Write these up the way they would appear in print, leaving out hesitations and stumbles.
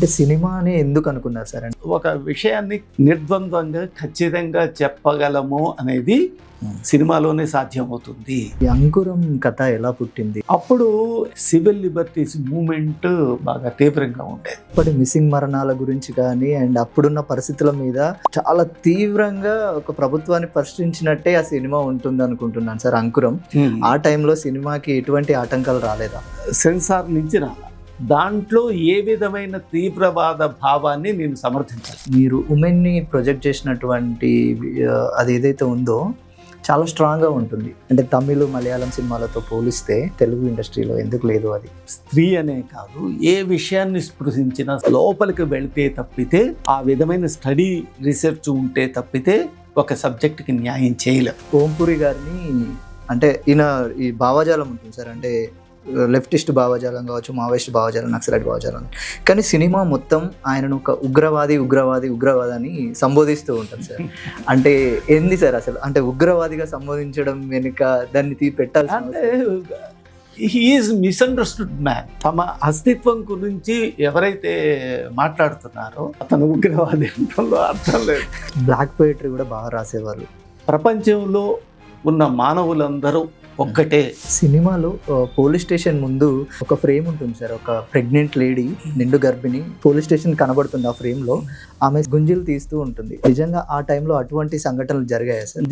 అంటే సినిమానే ఎందుకు అనుకున్నారు సార్? అంటే ఒక విషయాన్ని నిర్ద్వంద్వంగా ఖచ్చితంగా చెప్పగలము అనేది సినిమాలోనే సాధ్యమవుతుంది. ఈ అంకురం కథ ఎలా పుట్టింది? అప్పుడు సివిల్ లిబర్టీస్ మూమెంట్ బాగా తీవ్రంగా ఉండేది. ఇప్పటి మిస్సింగ్ మరణాల గురించి కానీ అండ్ అప్పుడున్న పరిస్థితుల మీద చాలా తీవ్రంగా ఒక ప్రభుత్వాన్ని ప్రశ్నించినట్టే ఆ సినిమా ఉంటుంది అనుకుంటున్నాను సార్. అంకురం ఆ టైంలో సినిమాకి ఎటువంటి ఆటంకాలు రాలేదా? సెన్సార్ నుంచి రాల. దాంట్లో ఏ విధమైన తీవ్రవాద భావాన్ని నేను సమర్థించాలి. మీరు ఉమెన్ని ప్రొజెక్ట్ చేసినటువంటి అది ఏదైతే ఉందో చాలా స్ట్రాంగ్గా ఉంటుంది. అంటే తమిళ మలయాళం సినిమాలతో పోలిస్తే తెలుగు ఇండస్ట్రీలో ఎందుకు లేదు అది? స్త్రీ అనే కాదు, ఏ విషయాన్ని స్పృశించినా లోపలికి వెళితే తప్పితే, ఆ విధమైన స్టడీ రీసెర్చ్ ఉంటే తప్పితే ఒక సబ్జెక్ట్కి న్యాయం చేయలేం. ఓంపురి గారిని అంటే ఈయన ఈ భావజాలం ఉంటుంది సార్, అంటే లెఫ్టిస్ట్ భావజాలం కావచ్చు, మావోయిస్ట్ భావజాలం, నక్సలైట్ భావజాలం. కానీ సినిమా మొత్తం ఆయనను ఒక ఉగ్రవాది అని సంబోధిస్తూ ఉంటారు సార్. అంటే ఏంది సార్ అసలు? అంటే ఉగ్రవాదిగా సంబోధించడం వెనుక దాన్ని పెట్టాలి అంటే హీఈస్ మిస్అండర్స్టూడ్ మ్యాన్. తమ అస్తిత్వం గురించి ఎవరైతే మాట్లాడుతున్నారో అతను ఉగ్రవాది అంటంలో అర్థం లేదు. బ్లాక్ పోయిటరీ కూడా బాగా రాసేవాళ్ళు. ప్రపంచంలో ఉన్న మానవులందరూ ఒక్కటే. సినిమాలో పోలీస్ స్టేషన్ ముందు ఒక ఫ్రేమ్ ఉంటుంది సార్, ఒక ప్రెగ్నెంట్ లేడీ నిండు గర్భిణి పోలీస్ స్టేషన్ కనబడుతుంది. ఆ ఫ్రేమ్ లో ఆమె గుంజీలు తీస్తూ ఉంటుంది. నిజంగా ఆ టైంలో అటువంటి సంఘటనలు జరిగాయా సార్?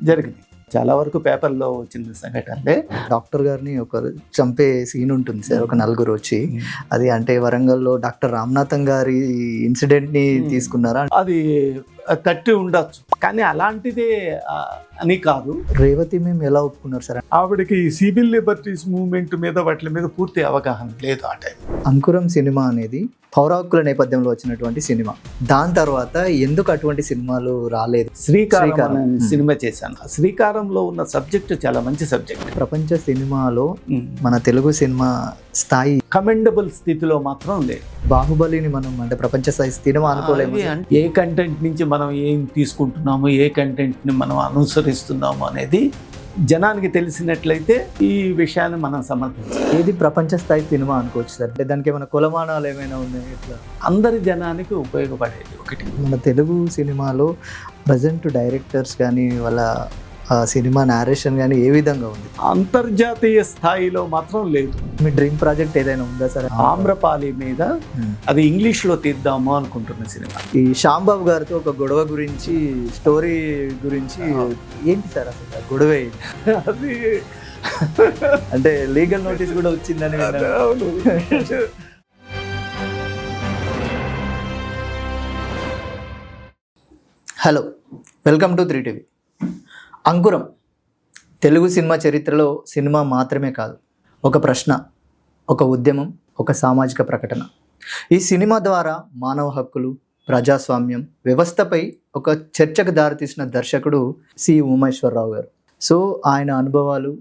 జరిగినాయి చాలా వరకు పేపర్లో వచ్చిన సంఘటనలే. డాక్టర్ గారిని ఒక చంపే సీన్ ఉంటుంది సార్, ఒక నలుగురు వచ్చి. అది అంటే వరంగల్లో డాక్టర్ రామ్నాథన్ గారి ఇన్సిడెంట్ ని తీసుకున్నారా? అది తట్టి ఉండొచ్చు, కానీ అలాంటిదే అని కాదు. రేవతి మేము ఎలా ఒప్పుకున్నారు సార్? ఆవిడకి సివిల్ లిబర్టీస్ మూవ్మెంట్ మీద వాటి మీద పూర్తి అవగాహన లేదు ఆ టైం. అంకురం సినిమా అనేది పౌర హక్కుల నేపథ్యంలో వచ్చినటువంటి సినిమా. దాని తర్వాత ఎందుకు అటువంటి సినిమాలు రాలేదు? శ్రీకారం సినిమా చేశాను. శ్రీకారంలో ఉన్న సబ్జెక్ట్ చాలా మంచి సబ్జెక్ట్. ప్రపంచ సినిమాలో మన తెలుగు సినిమా స్థాయి కమెండబుల్ స్థితిలో మాత్రం లేదు. బాహుబలిని మనం అంటే ప్రపంచ స్థాయి సినిమా అనుకోలేము. ఏ కంటెంట్ నుంచి మనం ఏం తీసుకుంటున్నాము, ఏ కంటెంట్ని మనం అనుసరిస్తున్నాము అనేది జనానికి తెలిసినట్లయితే ఈ విషయాన్ని మనం సమర్థించాలి. ఏది ప్రపంచ స్థాయి సినిమా అనుకోవచ్చు సార్? అంటే దానికి ఏమైనా కొలమానాలు ఏమైనా ఉన్నాయి? ఇట్లా అందరి జనానికి ఉపయోగపడేది ఒకటి. మన తెలుగు సినిమాలో ప్రజెంట్ డైరెక్టర్స్ కానీ వాళ్ళ సినిమా నేరేషన్ కానీ ఏ విధంగా ఉంది? అంతర్జాతీయ స్థాయిలో మాత్రం లేదు. మీ డ్రీమ్ ప్రాజెక్ట్ ఏదైనా ఉందా సార్? ఆమ్రపాలి మీద అది ఇంగ్లీష్లో తీద్దాము అనుకుంటున్న సినిమా. ఈ శ్యాంబాబు గారితో ఒక గొడవ గురించి, స్టోరీ గురించి ఏంటి సార్ అసలు గొడవ? అది అంటే లీగల్ నోటీస్ కూడా వచ్చిందని. Hello, welcome to 3TV. Ankuram Telugu cinema చరిత్రలో సినిమా మాత్రమే కాదు, ఒక ప్రశ్న, ఒక ఉద్యమం, ఒక సామాజిక ప్రకటన. ఈ సినిమా ద్వారా మానవ హక్కులు, ప్రజాస్వామ్యం, వ్యవస్థపై ఒక చర్చకు దారితీసిన దర్శకుడు సి ఉమేశ్వరరావు గారు. సో ఆయన అనుభవాలు,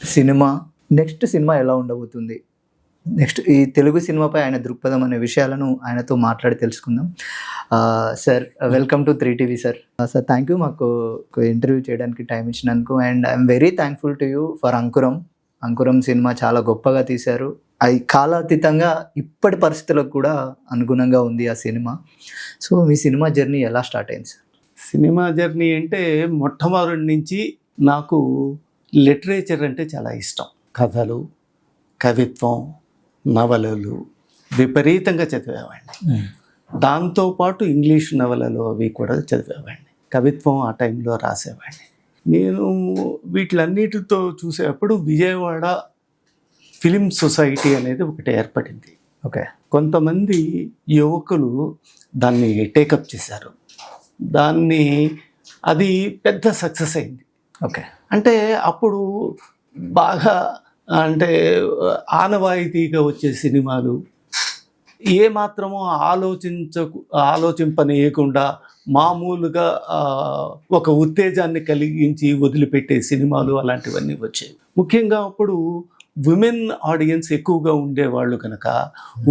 సినిమా, నెక్స్ట్ సినిమా ఎలా ఉండబోతుంది, నెక్స్ట్ ఈ తెలుగు సినిమాపై ఆయన దృక్పథం అనే విషయాలను ఆయనతో మాట్లాడి తెలుసుకుందాం. Sir, welcome to 3TV sir. Sir, thank you మాకు ఇంటర్వ్యూ చేయడానికి టైం ఇచ్చినందుకు. And I'm very thankful to you for Ankuram cinema చాలా గొప్పగా తీశారు. అది కాలాతీతంగా ఇప్పటి పరిస్థితులకు కూడా అనుగుణంగా ఉంది ఆ సినిమా. సో మీ సినిమా జర్నీ ఎలా స్టార్ట్ అయింది సార్? సినిమా జర్నీ అంటే మొట్టమొదటి నుంచి నాకు లిటరేచర్ అంటే చాలా ఇష్టం. కథలు, కవిత్వం, నవలలు విపరీతంగా చదివేవాడిని. దాంతోపాటు ఇంగ్లీష్ నవలలు అవి కూడా చదివేవాడిని. కవిత్వం ఆ టైంలో రాసేవాడిని. నేను వీటిలన్నిటితో చూసేటప్పుడు విజయవాడ ఫిలిం సొసైటీ అనేది ఒకటి ఏర్పడింది. ఓకే. కొంతమంది యువకులు దాన్ని టేకప్ చేశారు. అది పెద్ద సక్సెస్ అయింది. ఓకే. అంటే అప్పుడు బాగా అంటే ఆనవాయితీగా వచ్చే సినిమాలు, ఏమాత్రమో ఆలోచింపనీయకుండా మామూలుగా ఒక ఉత్తేజాన్ని కలిగించి వదిలిపెట్టే సినిమాలు అలాంటివన్నీ వచ్చాయి. ముఖ్యంగా అప్పుడు ఉమెన్ ఆడియన్స్ ఎక్కువగా ఉండేవాళ్ళు కనుక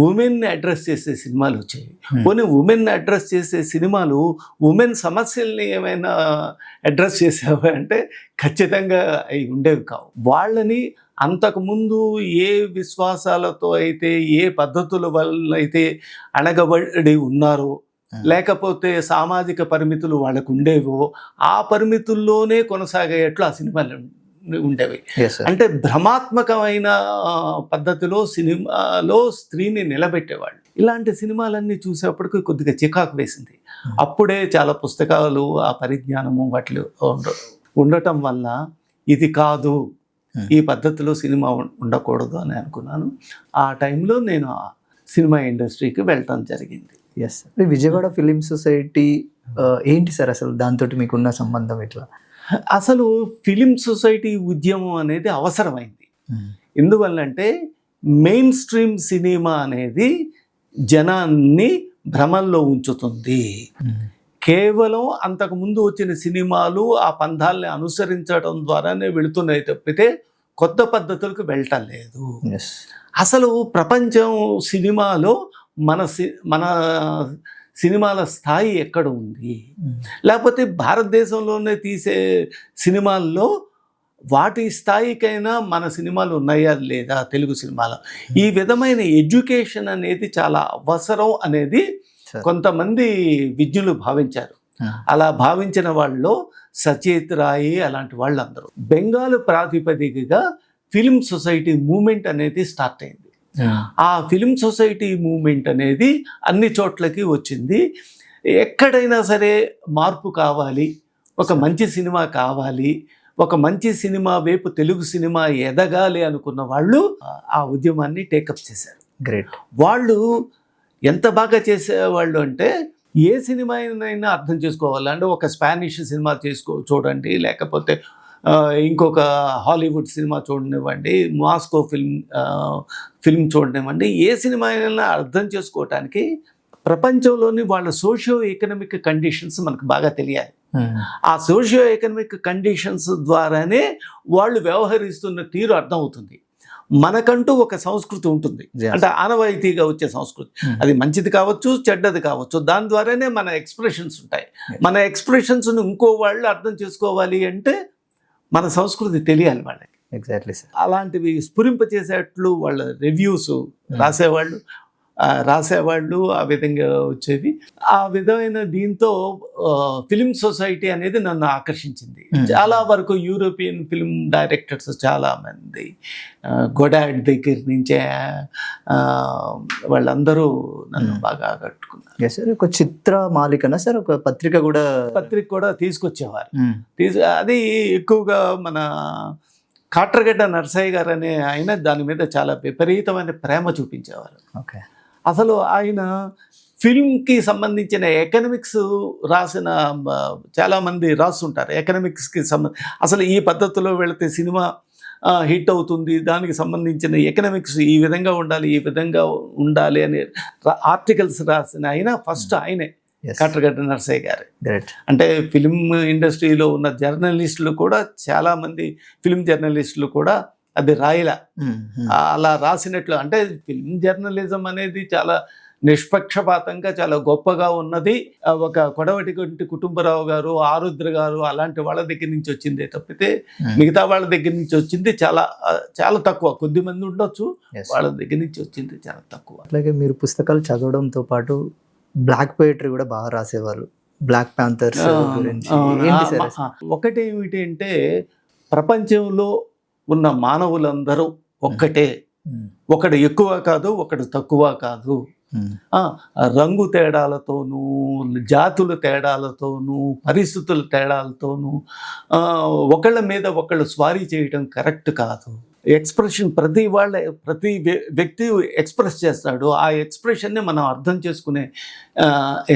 ఉమెన్ని అడ్రస్ చేసే సినిమాలు వచ్చాయి. పోనీ ఉమెన్ని అడ్రస్ చేసే సినిమాలు ఉమెన్ సమస్యల్ని ఏమైనా అడ్రస్ చేసావా అంటే ఖచ్చితంగా అవి ఉండేవి కావు. వాళ్ళని అంతకుముందు ఏ విశ్వాసాలతో అయితే, ఏ పద్ధతుల వల్ల అయితే అణగబడి ఉన్నారో, లేకపోతే సామాజిక పరిమితులు వాళ్ళకు ఉండేవో, ఆ పరిమితుల్లోనే కొనసాగేట్లు ఆ సినిమాలు ఉండేవి. అంటే భ్రమాత్మకమైన పద్ధతిలో సినిమాలో స్త్రీని నిలబెట్టేవాళ్ళు. ఇలాంటి సినిమాలన్నీ చూసేప్పటికి కొద్దిగా చికాకు వేసింది. అప్పుడే చాలా పుస్తకాలు, ఆ పరిజ్ఞానము వాటిలో ఉండటం వల్ల ఇది కాదు, ఈ పద్ధతిలో సినిమా ఉండకూడదు అని అనుకున్నాను. ఆ టైంలో నేను సినిమా ఇండస్ట్రీకి వెళ్ళటం జరిగింది. ఎస్, విజయవాడ ఫిలిం సొసైటీ ఏంటి సార్ అసలు, దాంతో మీకున్న సంబంధం ఎట్లా? అసలు ఫిలిం సొసైటీ ఉద్యమం అనేది అవసరమైంది. ఎందువల్లంటే మెయిన్ స్ట్రీమ్ సినిమా అనేది జనాన్ని భ్రమంలో ఉంచుతుంది. కేవలం అంతకుముందు వచ్చిన సినిమాలు ఆ పంథాలని అనుసరించడం ద్వారానే వెళుతున్నాయి తప్పితే కొత్త పద్ధతులకు వెళ్ళటం లేదు. అసలు ప్రపంచం సినిమాలో మన సినిమాల స్థాయి ఎక్కడ ఉంది, లేకపోతే భారతదేశంలోనే తీసే సినిమాల్లో వాటి స్థాయికైనా మన సినిమాలు ఉన్నాయా లేదా, తెలుగు సినిమాలో ఈ విధమైన ఎడ్యుకేషన్ అనేది చాలా అవసరం అనేది కొంతమంది విజ్ఞులు భావించారు. అలా భావించిన వాళ్ళలో సచేత్ రాయ్ అలాంటి వాళ్ళందరూ. బెంగాల్ ప్రాతిపదికగా ఫిలిం సొసైటీ మూమెంట్ అనేది స్టార్ట్ అయింది. ఆ ఫిలిం సొసైటీ మూమెంట్ అనేది అన్ని చోట్లకి వచ్చింది. ఎక్కడైనా సరే మార్పు కావాలి, ఒక మంచి సినిమా కావాలి, ఒక మంచి సినిమా వైపు తెలుగు సినిమా ఎదగాలి అనుకున్న వాళ్ళు ఆ ఉద్యమాన్ని టేకప్ చేశారు. గ్రేట్. వాళ్ళు ఎంత బాగా చేసేవాళ్ళు అంటే, ఏ సినిమా అయినా అర్థం చేసుకోవాలి అంటే ఒక స్పానిష్ సినిమా చూడండి, లేకపోతే ఇంకొక హాలీవుడ్ సినిమా చూడనివ్వండి, మాస్కో ఫిల్మ్ చూడనివ్వండి, ఏ సినిమా అయినా అర్థం చేసుకోవటానికి ప్రపంచంలోని వాళ్ళ సోషియో ఎకనామిక్ కండిషన్స్ మనకు బాగా తెలియాలి. ఆ సోషియో ఎకనామిక్ కండిషన్స్ ద్వారానే వాళ్ళు వ్యవహరిస్తున్న తీరు అర్థమవుతుంది. మనకంటూ ఒక సంస్కృతి ఉంటుంది, అంటే ఆనవాయితీగా వచ్చే సంస్కృతి. అది మంచిది కావచ్చు, చెడ్డది కావచ్చు, దాని ద్వారానే మన ఎక్స్ప్రెషన్స్ ఉంటాయి. మన ఎక్స్ప్రెషన్స్ను ఇంకో వాళ్ళు అర్థం చేసుకోవాలి అంటే మన సంస్కృతి తెలియాలి వాళ్ళకి. Exactly sir. అలాంటివి స్ఫురింపచేసేట్లు వాళ్ళ రివ్యూస్ రాసేవాళ్ళు ఆ విధంగా వచ్చేవి. ఆ విధమైన దీంతో ఫిలిం సొసైటీ అనేది నన్ను ఆకర్షించింది. చాలా వరకు యూరోపియన్ ఫిలిం డైరెక్టర్స్ చాలామంది, గొడాడ్ దగ్గర నుంచే వాళ్ళందరూ నన్ను బాగా ఆకట్టుకున్నారు. సార్, ఒక చిత్ర మాలికన సార్, ఒక పత్రిక కూడా తీసుకొచ్చేవారు. అది ఎక్కువగా మన కాట్రగడ్డ నరసయ్య గారు అనే ఆయన దాని మీద చాలా విపరీతమైన ప్రేమ చూపించేవారు. ఓకే. అసలు ఆయన ఫిల్మ్కి సంబంధించిన ఎకనామిక్స్ రాసిన చాలామంది రాస్తుంటారు. ఎకనామిక్స్కి అసలు ఈ పద్ధతిలో వెళితే సినిమా హిట్ అవుతుంది, దానికి సంబంధించిన ఎకనామిక్స్ ఈ విధంగా ఉండాలి, ఈ విధంగా ఉండాలి అనే ఆర్టికల్స్ రాసిన ఆయన ఫస్ట్ ఆయనే, కాట్రగడ్డ నరసయ్య గారు. అంటే ఫిలిం ఇండస్ట్రీలో ఉన్న జర్నలిస్టులు కూడా చాలామంది ఫిలిం జర్నలిస్టులు కూడా అది రాయలా. అలా రాసినట్లు, అంటే ఫిల్మ్ జర్నలిజం అనేది చాలా నిష్పక్షపాతంగా చాలా గొప్పగా ఉన్నది. ఒక కొడవటిగంటి కుటుంబరావు గారు, ఆరుద్ర గారు అలాంటి వాళ్ళ దగ్గర నుంచి వచ్చిందే తప్పితే మిగతా వాళ్ళ దగ్గర నుంచి వచ్చింది చాలా చాలా తక్కువ. కొద్ది మంది ఉండొచ్చు, వాళ్ళ దగ్గర నుంచి వచ్చింది చాలా తక్కువ. అలాగే మీరు పుస్తకాలు చదవడంతో పాటు బ్లాక్ పోయట్రీ కూడా బాగా రాసేవాళ్ళు. బ్లాక్ ప్యాంథర్స్ గురించి ఒకటి ఏమిటి అంటే, ప్రపంచంలో ఉన్న మానవులందరూ ఒక్కటే, ఒకడు ఎక్కువ కాదు, ఒకడు తక్కువ కాదు. రంగు తేడాలతోనూ, జాతుల తేడాలతోనూ, పరిస్థితుల తేడాలతోనూ ఒకళ్ళ మీద ఒకళ్ళు స్వారీ చేయటం కరెక్ట్ కాదు. ఎక్స్ప్రెషన్ ప్రతి వ్యక్తి ఎక్స్ప్రెస్ చేస్తాడు. ఆ ఎక్స్ప్రెషన్ని మనం అర్థం చేసుకునే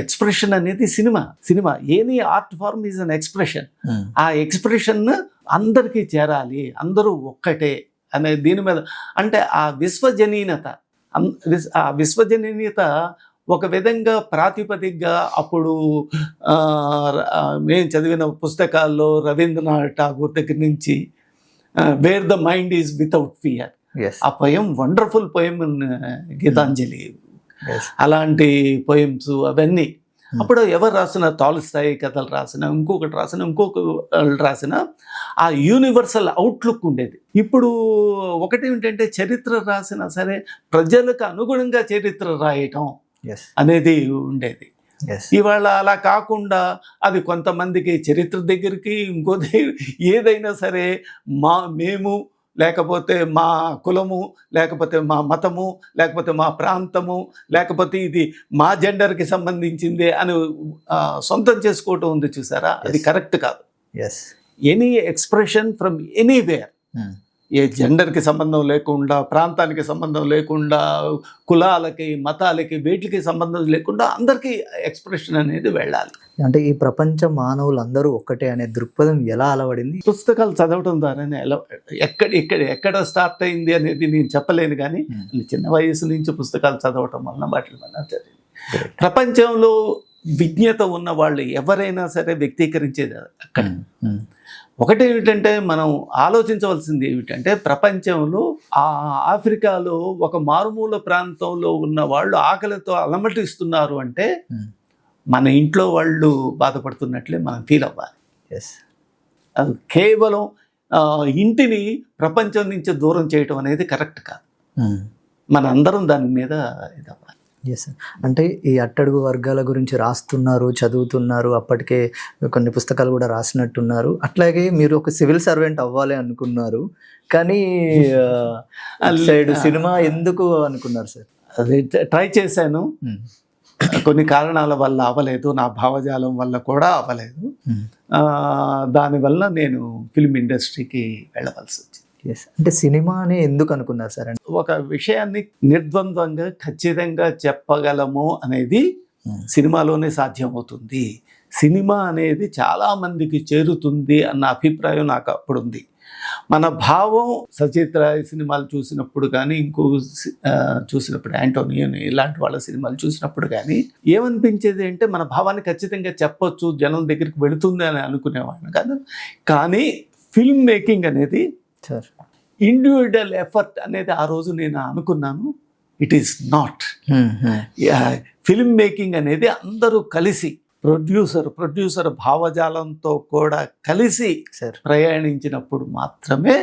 ఎక్స్ప్రెషన్ అనేది cinema any art form is an expression. ఆ ఎక్స్ప్రెషన్ అందరికీ చేరాలి, అందరూ ఒక్కటే అనే దీని మీద, అంటే ఆ విశ్వజనీయత ఒక విధంగా ప్రాతిపదికగా అప్పుడు మేము చదివిన పుస్తకాల్లో రవీంద్రనాథ్ ఠాగూర్ దగ్గర నుంచి wear the mind is without fear, ఆ పోయం వండర్ఫుల్ పోయం గీతాంజలి, అలాంటి పోయమ్స్ అవన్నీ అప్పుడు ఎవరు రాసిన తాలుస్థాయి కథలు రాసిన ఇంకొకటి రాసిన ఆ యూనివర్సల్ అవుట్లుక్ ఉండేది. ఇప్పుడు ఒకటి ఏంటంటే చరిత్ర రాసినా సరే ప్రజలకు అనుగుణంగా చరిత్ర రాయటం అనేది ఉండేది. ఇవాళ అలా కాకుండా అది కొంతమందికి చరిత్ర దగ్గరికి ఏదైనా సరే మేము లేకపోతే మా కులము లేకపోతే మా మతము లేకపోతే మా ప్రాంతము లేకపోతే ఇది మా జెండర్కి సంబంధించిందే అని సొంతం చేసుకోవటం ఉంది చూసారా, అది కరెక్ట్ కాదు. ఎనీ ఎక్స్ప్రెషన్ ఫ్రమ్ ఎనీవేర్, ఏ జెండర్కి సంబంధం లేకుండా, ప్రాంతానికి సంబంధం లేకుండా, కులాలకి మతాలకి వీటికి సంబంధం లేకుండా అందరికీ ఎక్స్ప్రెషన్ అనేది వెళ్ళాలి. అంటే ఈ ప్రపంచ మానవులందరూ ఒక్కటే అనే దృక్పథం ఎలా అలవడింది? పుస్తకాలు చదవటం ద్వారానే ఎక్కడ స్టార్ట్ అయింది అనేది నేను చెప్పలేను, కానీ చిన్న వయసు నుంచి పుస్తకాలు చదవటం వలన వాటి వల్ల జరిగింది. ప్రపంచంలో విజ్ఞత ఉన్న వాళ్ళు ఎవరైనా సరే వ్యక్తీకరించేది అక్కడ. ఒకటి ఏమిటంటే మనం ఆలోచించవలసింది ఏమిటంటే ప్రపంచంలో ఆఫ్రికాలో ఒక మారుమూల ప్రాంతంలో ఉన్న వాళ్ళు ఆకలితో అలమటిస్తున్నారు అంటే మన ఇంట్లో వాళ్ళు బాధపడుతున్నట్లే మనం ఫీల్ అవ్వాలి. అది కేవలం ఇంటిని ప్రపంచం నుంచి దూరం చేయటం అనేది కరెక్ట్ కాదు. మన అందరం దాని మీద ఇదవ్వాలి. అంటే ఈ అట్టడుగు వర్గాల గురించి రాస్తున్నారు, చదువుతున్నారు, అప్పటికే కొన్ని పుస్తకాలు కూడా రాసినట్టున్నారు. అట్లాగే మీరు ఒక సివిల్ సర్వెంట్ అవ్వాలి అనుకున్నారు, కానీ సైడ్ సినిమా ఎందుకు అనుకున్నారు సార్? అది ట్రై చేశాను, కొన్ని కారణాల వల్ల అవ్వలేదు, నా భావజాలం వల్ల కూడా అవ్వలేదు. దానివల్ల నేను ఫిల్మ్ ఇండస్ట్రీకి వెళ్ళవలసి వచ్చింది. అంటే సినిమానే ఎందుకు అనుకున్నారు సార్? ఒక విషయాన్ని నిర్ద్వంద్వంగా ఖచ్చితంగా చెప్పగలము అనేది సినిమాలోనే సాధ్యమవుతుంది. సినిమా అనేది చాలామందికి చేరుతుంది అన్న అభిప్రాయం నాకు అప్పుడు ఉంది. మన భావం సచిత్ర సినిమాలు చూసినప్పుడు కానీ, చూసినప్పుడు యాంటోనియోని ఇలాంటి వాళ్ళ సినిమాలు చూసినప్పుడు కానీ ఏమనిపించేది అంటే మన భావాన్ని ఖచ్చితంగా చెప్పొచ్చు, జనం దగ్గరికి వెళుతుంది అని అనుకునేవాడిని కాదు. కానీ ఫిల్మ్ మేకింగ్ అనేది ఇండివిజువల్ ఎఫర్ట్ అనేది ఆ రోజు నేను అనుకున్నాను. It is not. Film making అనేది అందరూ కలిసి ప్రొడ్యూసర్ భావజాలంతో కూడా కలిసి ప్రయాణించినప్పుడు మాత్రమే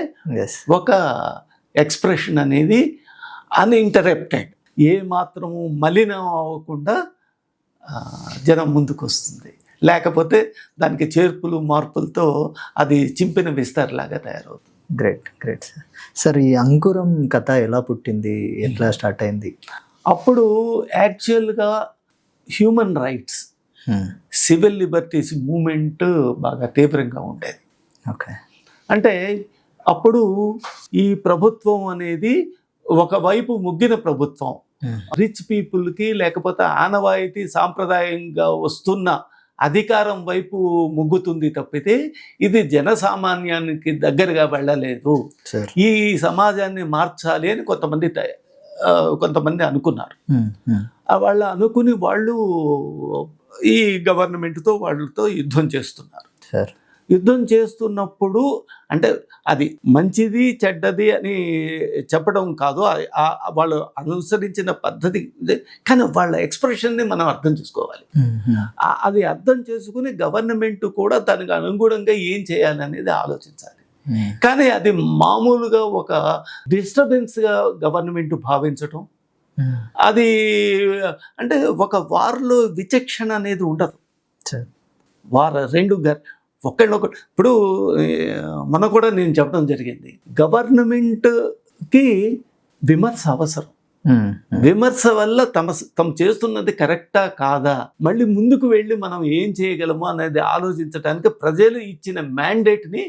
ఒక ఎక్స్ప్రెషన్ అనేది అన్ఇంటరప్టెడ్, ఏ మాత్రము మలినం అవ్వకుండా జనం ముందుకు వస్తుంది. లేకపోతే దానికి చేర్పులు మార్పులతో అది చింపిన విస్తారలాగా తయారవుతుంది. Great sir. ఈ అంకురం కథ ఎలా పుట్టింది, ఎట్లా స్టార్ట్ అయింది? అప్పుడు యాక్చువల్గా human rights, civil liberties movement బాగా తీవ్రంగా ఉండేది. అంటే అప్పుడు ఈ ప్రభుత్వం అనేది ఒకవైపు ముగ్గిన ప్రభుత్వం, రిచ్ పీపుల్కి లేకపోతే ఆనవాయితీ సాంప్రదాయంగా వస్తున్న అధికారం వైపు ముగ్గుతుంది తప్పితే ఇది జనసామాన్యానికి దగ్గరగా వెళ్ళలేదు. ఈ సమాజాన్ని మార్చాలి అని కొంతమంది అనుకున్నారు. వాళ్ళు అనుకుని వాళ్ళు ఈ గవర్నమెంట్తో వాళ్ళతో యుద్ధం చేస్తున్నారు. యుద్ధం చేస్తున్నప్పుడు అంటే అది మంచిది చెడ్డది అని చెప్పడం కాదు, వాళ్ళు అనుసరించిన పద్ధతి, కానీ వాళ్ళ ఎక్స్ప్రెషన్ని మనం అర్థం చేసుకోవాలి. అది అర్థం చేసుకుని గవర్నమెంట్ కూడా దానికి అనుగుణంగా ఏం చేయాలి అనేది ఆలోచించాలి. కానీ అది మామూలుగా ఒక డిస్టర్బెన్స్గా గవర్నమెంట్ భావించటం, అది అంటే ఒక వారిలో విచక్షణ అనేది ఉండదు. ఒకళ్ళొకటి ఇప్పుడు మన కూడా నేను చెప్పడం జరిగింది, గవర్నమెంట్కి విమర్శ అవసరం. విమర్శ వల్ల తమ చేస్తున్నది కరెక్టా కాదా, మళ్ళీ ముందుకు వెళ్ళి మనం ఏం చేయగలము అనేది ఆలోచించడానికి ప్రజలు ఇచ్చిన మ్యాండేట్ని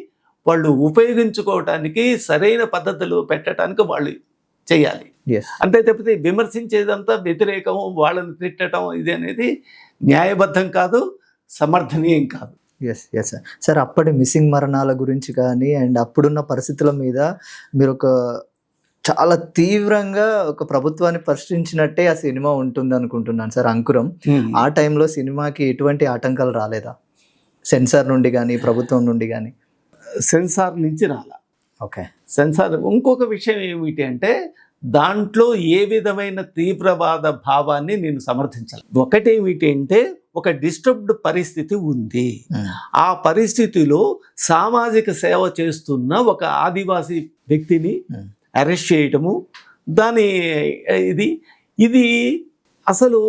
వాళ్ళు ఉపయోగించుకోవటానికి సరైన పద్ధతులు పెట్టడానికి వాళ్ళు చేయాలి. అంతే తప్పితే విమర్శించేదంతా వ్యతిరేకం, వాళ్ళని తిట్టడం ఇది అనేది న్యాయబద్ధం కాదు, సమర్థనీయం కాదు. Yes sir. అప్పటి మిస్సింగ్ మరణాల గురించి కానీ అండ్ అప్పుడున్న పరిస్థితుల మీద మీరు చాలా తీవ్రంగా ఒక ప్రభుత్వాన్ని ప్రశ్నించినట్టే ఆ సినిమా ఉంటుంది అనుకుంటున్నాను సార్, అంకురం. ఆ టైంలో సినిమాకి ఎటువంటి ఆటంకాలు రాలేదా, సెన్సార్ నుండి కానీ ప్రభుత్వం నుండి కానీ? సెన్సార్ నుంచి రాలా. సెన్సార్ ఇంకొక విషయం ఏమిటి అంటే దాంట్లో ఏ విధమైన తీవ్రవాద భావాన్ని నేను సమర్థించాలి. ఒకటేమిటి అంటే ఒక డిస్టర్బ్డ్ పరిస్థితి ఉంది. ఆ పరిస్థితిలో సామాజిక సేవ చేస్తున్న ఒక ఆదివాసీ వ్యక్తిని అరెస్ట్ చేయటము, దాని ఇది అసలు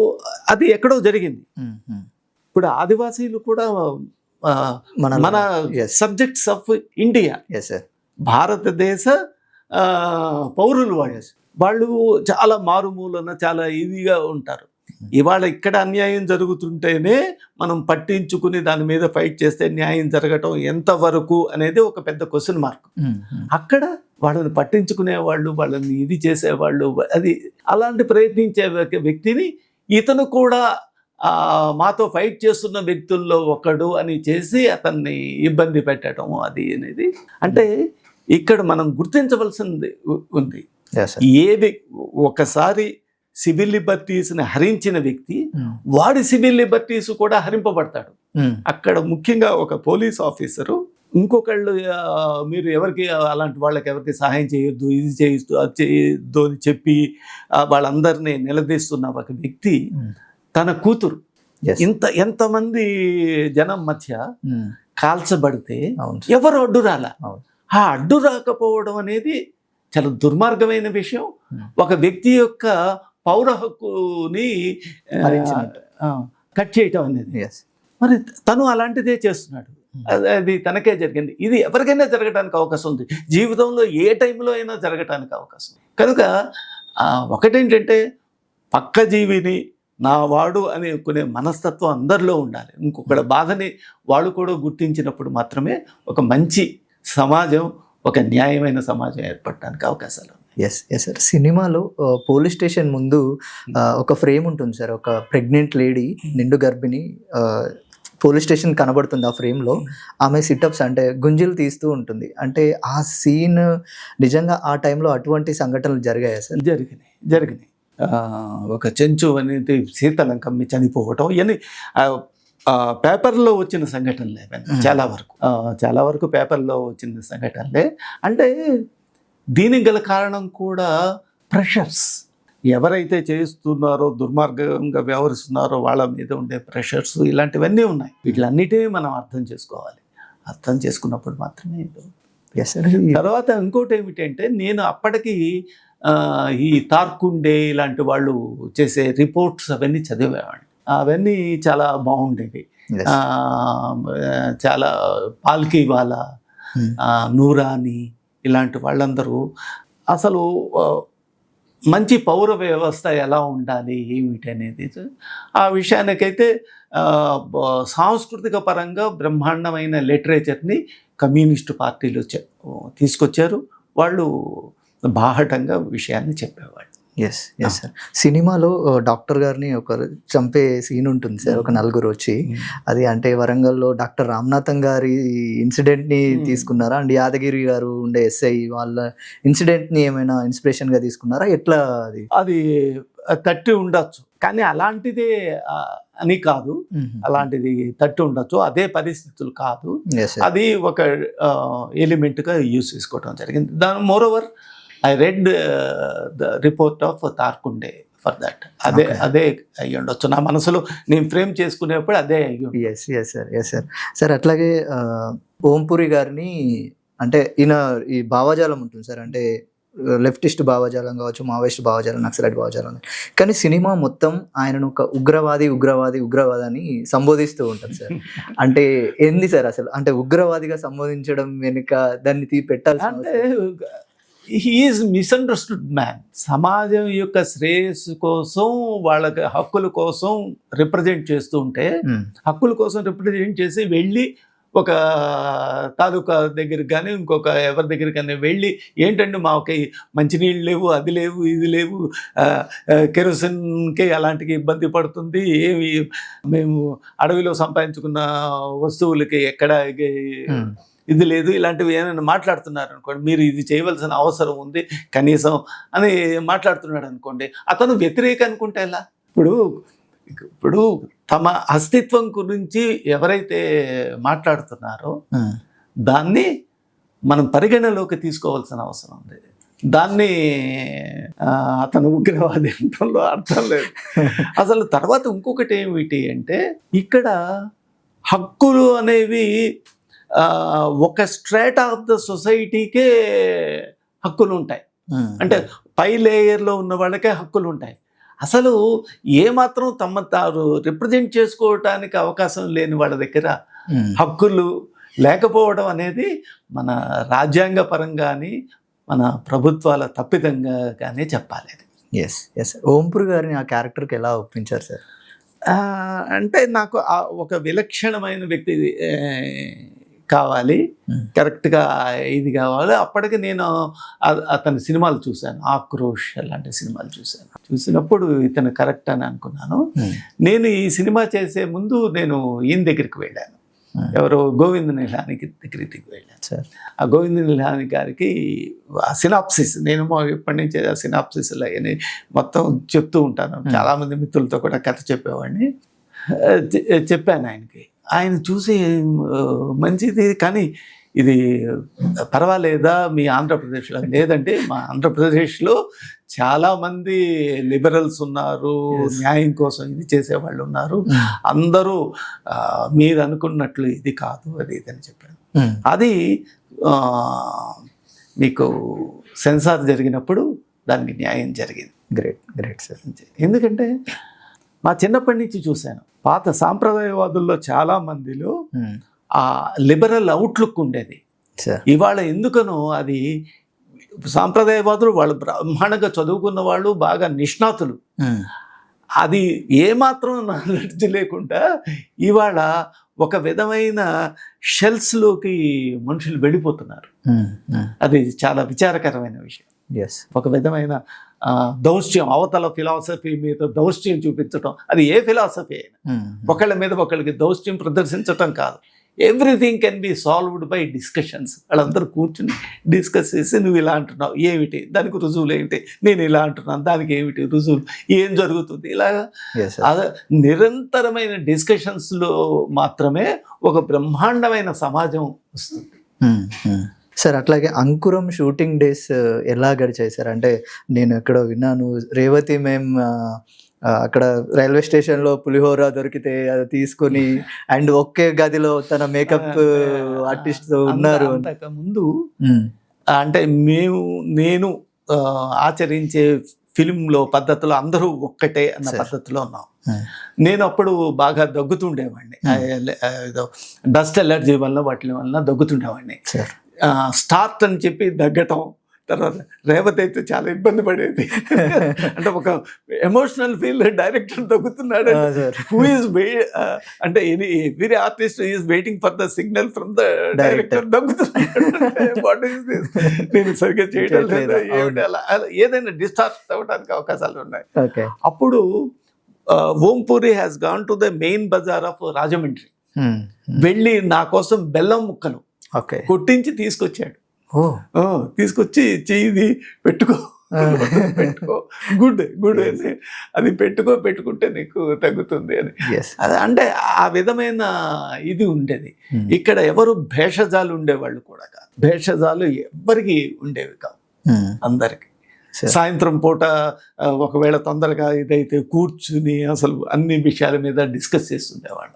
అది ఎక్కడో జరిగింది. ఇప్పుడు ఆదివాసీలు కూడా మన సబ్జెక్ట్స్ ఆఫ్ ఇండియా, భారతదేశ పౌరులు వాళ్ళు చాలా మారుమూలన చాలా ఇదిగా ఉంటారు. ఇవాళ ఇక్కడ అన్యాయం జరుగుతుంటేనే మనం పట్టించుకుని దాని మీద ఫైట్ చేస్తే న్యాయం జరగటం ఎంతవరకు అనేది ఒక పెద్ద క్వశ్చన్ మార్క్. అక్కడ వాళ్ళని పట్టించుకునే వాళ్ళు, వాళ్ళని ఇది చేసేవాళ్ళు, అది అలాంటి ప్రయత్నించే వ్యక్తిని ఇతను కూడా మాతో ఫైట్ చేస్తున్న వ్యక్తుల్లో ఒకడు అని చేసి అతన్ని ఇబ్బంది పెట్టడం అది అనేది, అంటే ఇక్కడ మనం గుర్తించవలసింది ఉంది. ఒకసారి సివిల్ లిబర్టీస్ని హరించిన వ్యక్తి వాడి సివిల్ లిబర్టీస్ కూడా హరింపబడతాడు. అక్కడ ముఖ్యంగా ఒక పోలీస్ ఆఫీసరు ఇంకొకళ్ళు మీరు ఎవరికి అలాంటి వాళ్ళకి ఎవరికి సహాయం చేయొద్దు, ఇది చేయొద్దు, అది చేయొద్దు అని చెప్పి వాళ్ళందరినీ నిలదీస్తున్న ఒక వ్యక్తి తన కూతురు ఎంతమంది జనం మధ్య కాల్చబడితే ఎవరు అడ్డు రాలా. ఆ అడ్డు రాకపోవడం అనేది చాలా దుర్మార్గమైన విషయం. ఒక వ్యక్తి యొక్క పౌర హక్కుని కట్ చేయటం అనేది, మరి తను అలాంటిదే చేస్తున్నాడు. అది తనకే జరిగింది. ఇది ఎవరికైనా జరగడానికి అవకాశం ఉంది. జీవితంలో ఏ టైంలో అయినా జరగటానికి అవకాశం ఉంది. కనుక ఒకటేంటంటే పక్క జీవిని నా వాడు అని కొనే మనస్తత్వం అందరిలో ఉండాలి. ఇంకొకటి బాధని వాళ్ళు కూడా గుర్తించినప్పుడు మాత్రమే ఒక మంచి సమాజం, ఒక న్యాయమైన సమాజం ఏర్పడటానికి అవకాశాలు. Yes sir. సినిమాలో పోలీస్ స్టేషన్ ముందు ఒక ఫ్రేమ్ ఉంటుంది సార్. ఒక ప్రెగ్నెంట్ లేడీ, నిండు గర్భిణి పోలీస్ స్టేషన్ కనబడుతుంది. ఆ ఫ్రేమ్లో ఆమె సిటప్స్ అంటే గుంజీలు తీస్తూ ఉంటుంది. అంటే ఆ సీన్ నిజంగా ఆ టైంలో అటువంటి సంఘటనలు జరిగాయా సార్? జరిగినాయి. ఒక చెంచు అనేది శీతలం కమ్మి చనిపోవటం ఇవన్నీ పేపర్లో వచ్చిన సంఘటనలే. చాలా వరకు పేపర్లో వచ్చిన సంఘటనలే. అంటే దీనికి గల కారణం కూడా ప్రెషర్స్. ఎవరైతే చేస్తున్నారో, దుర్మార్గంగా వ్యవహరిస్తున్నారో వాళ్ళ మీద ఉండే ప్రెషర్స్, ఇలాంటివన్నీ ఉన్నాయి. వీటిలన్నిటినీ మనం అర్థం చేసుకోవాలి. అర్థం చేసుకున్నప్పుడు మాత్రమే. తర్వాత ఇంకోటి ఏమిటంటే, నేను అప్పటికి ఈ తార్కుండే ఇలాంటి వాళ్ళు చేసే రిపోర్ట్స్ అవన్నీ చదివేవాడిని. అవన్నీ చాలా బాగుండేవి. చాలా పాల్కీవాలా, నూరాని ఇలాంటి వాళ్ళందరూ అసలు మంచి పౌర వ్యవస్థ ఎలా ఉండాలి ఏమిటి అనేది ఆ విషయానికైతే సాంస్కృతిక పరంగా బ్రహ్మాండమైన లిటరేచర్ని కమ్యూనిస్టు పార్టీలు తీసుకొచ్చారు. వాళ్ళు బాహటంగా విషయాన్ని చెప్పేవాళ్ళు. Yes sir. సినిమాలో డాక్టర్ గారిని ఒక చంపే సీన్ ఉంటుంది సార్. ఒక నలుగురు వచ్చి, అది అంటే వరంగల్లో డాక్టర్ రామ్నాథన్ గారి ఇన్సిడెంట్ని తీసుకున్నారా అండ్ యాదగిరి గారు ఉండే ఎస్ఐ వాళ్ళ ఇన్సిడెంట్ని ఏమైనా ఇన్స్పిరేషన్గా తీసుకున్నారా? ఎట్లా అది తట్టి ఉండొచ్చు, కానీ అలాంటిదే అని కాదు. అలాంటిది తట్టి ఉండొచ్చు, అదే పరిస్థితులు కాదు. అది ఒక ఎలిమెంట్గా యూజ్ చేసుకోవడం జరిగింది. దాని moreover I read the report of Tarkunde for that. అదే అయ్యి ఉండొచ్చు నా మనసులో నేను ఫ్రేమ్ చేసుకునేప్పుడు అదే అయ్యి. Yes sir. సార్ అట్లాగే ఓంపురి గారిని, అంటే ఈయన ఈ భావజాలం ఉంటుంది సార్. అంటే లెఫ్టిస్ట్ భావజాలం కావచ్చు, మావోయిస్ట్ భావజాలం, నక్సలైట్ భావజాలం. కానీ సినిమా మొత్తం ఆయనను ఒక ఉగ్రవాది అని సంబోధిస్తూ ఉంటుంది సార్. అంటే ఏంది సార్ అసలు, అంటే ఉగ్రవాదిగా సంబోధించడం వెనుక దాన్ని పెట్టాల్సి అంటే హీ ఈజ్ మిస్అండర్స్టూడ్ మ్యాన్. సమాజం యొక్క శ్రేయస్సు కోసం, వాళ్ళకి హక్కుల కోసం రిప్రజెంట్ చేస్తూ ఉంటే, హక్కుల కోసం రిప్రజెంట్ చేసి వెళ్ళి ఒక తాలూకా దగ్గరికి కానీ ఇంకొక ఎవరి దగ్గరికి కానీ వెళ్ళి, ఏంటంటే మాకు మంచినీళ్ళు లేవు, అది లేవు, ఇది లేవు, కెరోసిన్కి అలాంటికి ఇబ్బంది పడుతుంది, ఏమి మేము అడవిలో సంపాదించుకున్న వస్తువులకి ఎక్కడ ఇది లేదు, ఇలాంటివి ఏమైనా మాట్లాడుతున్నారు అనుకోండి, మీరు ఇది చేయవలసిన అవసరం ఉంది కనీసం అని మాట్లాడుతున్నాడు అనుకోండి, అతను వ్యతిరేక అనుకుంటే ఎలా? ఇప్పుడు తమ అస్తిత్వం గురించి ఎవరైతే మాట్లాడుతున్నారో దాన్ని మనం పరిగణలోకి తీసుకోవాల్సిన అవసరం ఉంది. దాన్ని అతను ఉగ్రవాది అనడంలో అర్థం లేదు. అసలు తర్వాత ఇంకొకటి ఏమిటి అంటే, ఇక్కడ హక్కులు అనేవి ఒక స్ట్రేట్ ఆఫ్ ద సొసైటీకే హక్కులు ఉంటాయి. అంటే పై లేయర్లో ఉన్న వాళ్ళకే హక్కులు ఉంటాయి. అసలు ఏమాత్రం తమ తాను రిప్రజెంట్ చేసుకోవటానికి అవకాశం లేని వాళ్ళ దగ్గర హక్కులు లేకపోవడం అనేది మన రాజ్యాంగ పరంగాని మన ప్రభుత్వాల తప్పిదంగా కానీ చెప్పాలి. ఎస్ ఓంపూర్ గారిని ఆ క్యారెక్టర్కి ఎలా ఒప్పించారు సార్? అంటే నాకు ఒక విలక్షణమైన వ్యక్తి కావాలి, కరెక్ట్గా ఇది కావాలి. అప్పటికి నేను అతని సినిమాలు చూశాను, ఆక్రోష్ అలాంటి సినిమాలు చూసినప్పుడు ఇతను కరెక్ట్ అని అనుకున్నాను. నేను ఈ సినిమా చేసే ముందు నేను ఈయన దగ్గరికి వెళ్ళాను, ఎవరో గోవింద నిల్హాని దగ్గరికి వెళ్ళాను సార్. ఆ గోవింద నిల్హాని గారికి ఆ సినాప్సిస్, నేను ఇప్పటి నుంచి ఆ సినాప్సిస్ అని మొత్తం చెప్తూ ఉంటాను. చాలామంది మిత్రులతో కూడా కథ చెప్పేవాడిని. చెప్పాను ఆయనకి. ఆయన చూసి మంచిది కానీ ఇది పర్వాలేదా మీ ఆంధ్రప్రదేశ్లో? లేదంటే మా ఆంధ్రప్రదేశ్లో చాలామంది లిబరల్స్ ఉన్నారు, న్యాయం కోసం ఇది చేసేవాళ్ళు ఉన్నారు, అందరూ మీరు అనుకున్నట్లు ఇది కాదు అది ఇదని చెప్పాను. అది మీకు సెన్సార్ జరిగినప్పుడు దానికి న్యాయం జరిగింది. Great sir. ఎందుకంటే మా చిన్నప్పటి నుంచి చూశాను, పాత సాంప్రదాయవాదుల్లో చాలా మందిలో ఆ లిబరల్ అవుట్లుక్ ఉండేది. ఇవాళ ఎందుకనో అది సాంప్రదాయవాదులు వాళ్ళు బ్రహ్మాండంగా చదువుకున్న వాళ్ళు, బాగా నిష్ణాతులు, అది ఏమాత్రం నాలెడ్జ్ లేకుండా ఇవాళ ఒక విధమైన షెల్స్లోకి మనుషులు వెళ్ళిపోతున్నారు. అది చాలా విచారకరమైన విషయం. ఒక విధమైన దౌష్ట్యం, అవతల ఫిలాసఫీ మీద దౌష్ట్యం చూపించటం, అది ఏ ఫిలాసఫీ అయినా ఒకళ్ళ మీద ఒకళ్ళకి దౌష్ట్యం ప్రదర్శించటం కాదు. Everything can be solved by discussions. వాళ్ళందరూ కూర్చుని డిస్కస్ చేసి నువ్వు ఇలా అంటున్నావు ఏమిటి, దానికి రుజువులు ఏమిటి, నేను ఇలా అంటున్నాను దానికి ఏమిటి రుజువులు, ఏం జరుగుతుంది, ఇలాగా నిరంతరమైన డిస్కషన్స్లో మాత్రమే ఒక బ్రహ్మాండమైన సమాజం వస్తుంది. సార్ అట్లాగే అంకురం షూటింగ్ డేస్ ఎలా గడిచాయి సార్? అంటే నేను ఎక్కడో విన్నాను, రేవతి మేము అక్కడ రైల్వే స్టేషన్లో పులిహోర దొరికితే అది తీసుకొని అండ్ ఒకే గదిలో తన మేకప్ ఆర్టిస్ట్ ఉన్నారు. అంతకుముందు అంటే నేను ఆచరించే ఫిలింలో పద్ధతిలో అందరూ ఒక్కటే అన్న పద్ధతిలో ఉన్నాం. నేను అప్పుడు బాగా దగ్గుతుండేవాడిని, డస్ట్ ఎలర్జీ వల్ల వాటి వల్ల దగ్గుతుండేవాడిని. స్టార్ట్ అని చెప్పి దగ్గటం, తర్వాత రేవతి అయితే చాలా ఇబ్బంది పడేది. అంటే ఒక ఎమోషనల్ ఫీల్ డైరెక్టర్ దగ్గుతున్నాడు అంటే every artist is waiting for the signal from the director, దగ్గుతున్నాడు. నేను సరిగ్గా చేయడం లేదు, ఏదైనా డిస్టార్ట్ అవ్వడానికి అవకాశాలు ఉన్నాయి. అప్పుడు ఓంపూరి has gone to the main Bazar of Rajahmundry, వెళ్ళి నా కోసం బెల్లం ముక్కలు కొట్టించి తీసుకొచ్చాడు. తీసుకొచ్చి చెయ్యి పెట్టుకో గుడ్ అని, అది పెట్టుకుంటే నీకు తగ్గుతుంది అని. అంటే ఆ విధమైన ఇది ఉండేది. ఇక్కడ ఎవరు భేషజాలు ఉండేవాళ్ళు కూడా కాదు, భేషజాలు ఎవ్వరికి ఉండేవి కావు, అందరికి. సాయంత్రం పూట ఒకవేళ తొందరగా ఇదైతే కూర్చుని అసలు అన్ని విషయాల మీద డిస్కస్ చేస్తుండేవాళ్ళు.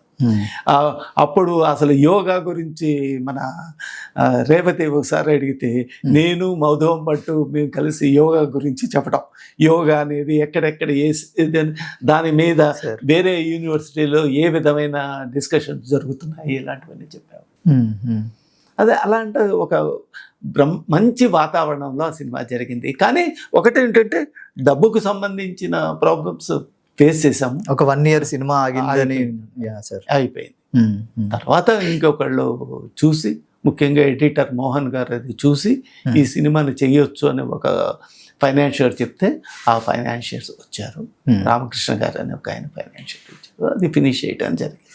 అప్పుడు అసలు యోగా గురించి మన రేవతి ఒకసారి అడిగితే నేను మధువం భట్టు మేము కలిసి యోగా గురించి చెప్పడం, యోగా అనేది ఎక్కడెక్కడ దాని మీద వేరే యూనివర్సిటీలో ఏ విధమైన డిస్కషన్స్ జరుగుతున్నాయి ఇలాంటివన్నీ చెప్పాము. అదే అలాంటి ఒక మంచి వాతావరణంలో ఆ సినిమా జరిగింది. కానీ ఒకటేంటంటే డబ్బుకు సంబంధించిన ప్రాబ్లమ్స్ ఫేస్ చేసాము. ఒక 1 year సినిమా ఆగిందని అయిపోయింది. తర్వాత ఇంకొకళ్ళు చూసి, ముఖ్యంగా ఎడిటర్ మోహన్ గారు అది చూసి ఈ సినిమాని చెయ్యొచ్చు అని ఒక ఫైనాన్షియర్ చెప్తే ఆ ఫైనాన్షియర్స్ వచ్చారు. రామకృష్ణ గారు అని ఒక ఆయన ఫైనాన్షియర్ వచ్చారు, అది ఫినిష్ చేయడం జరిగింది.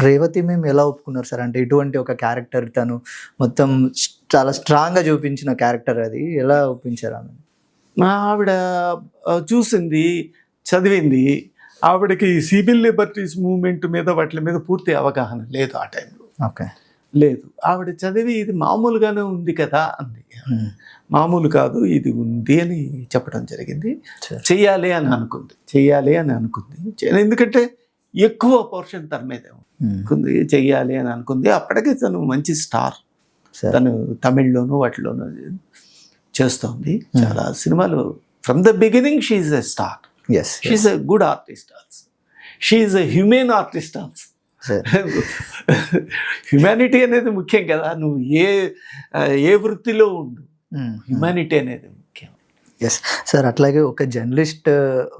రేవతి మేము ఎలా ఒప్పుకున్నారు సార్? అంటే ఇటువంటి ఒక క్యారెక్టర్ తను మొత్తం చాలా స్ట్రాంగ్గా చూపించిన క్యారెక్టర్, అది ఎలా ఒప్పించారు ఆమె? ఆవిడ చూసింది, చదివింది. ఆవిడకి సివిల్ లిబర్టీస్ మూవ్మెంట్ మీద వాటి మీద పూర్తి అవగాహన లేదు ఆ టైంలో. లేదు. ఆవిడ చదివి ఇది మామూలుగానే ఉంది కదా అంది. మామూలు కాదు, ఇది ఉంది అని చెప్పడం జరిగింది. చెయ్యాలి అని అనుకుంది. ఎందుకంటే ఎక్కువ పోర్షన్ తన మీదే ఉంది. చెయ్యాలి అని అనుకుంది. అప్పటికే తను మంచి స్టార్. తను తమిళ్లోను వాటిలోనూ చేస్తోంది చాలా సినిమాలు. From the beginning she's a star. She's a good artist also. She's a human artist also. Humanity అనేది ముఖ్యం కదా. నువ్వు ఏ వృత్తిలో ఉండు, హ్యుమానిటీ అనేది ముఖ్యం. Yes sir. అట్లాగే ఒక జర్నలిస్ట్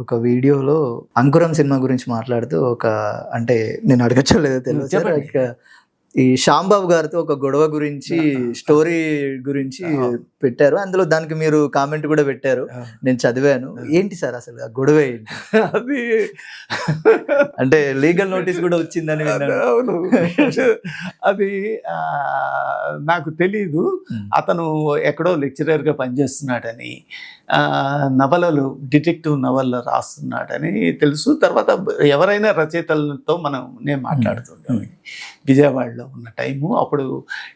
ఒక వీడియోలో అంకురం సినిమా గురించి మాట్లాడుతూ అంటే నేను అడగచ్చలేదో తెలియదు సార్, ఈ శ్యాంబాబు గారితో ఒక గొడవ గురించి స్టోరీ గురించి పెట్టారు. అందులో దానికి మీరు కామెంట్ కూడా పెట్టారు, నేను చదివాను. ఏంటి సార్ అసలు ఆ గొడవ ఏంటి? అది అంటే లీగల్ నోటీస్ కూడా వచ్చిందని విన్నాను. అవును, అది నాకు తెలీదు. అతను ఎక్కడో లెక్చరర్గా పనిచేస్తున్నాడని, నవలలు డిటెక్టివ్ నవలలు రాస్తున్నాడని తెలుసు. తర్వాత ఎవరైనా రచయితలతో నేను మాట్లాడుతుంటాను. విజయవాడలో ఉన్న టైము అప్పుడు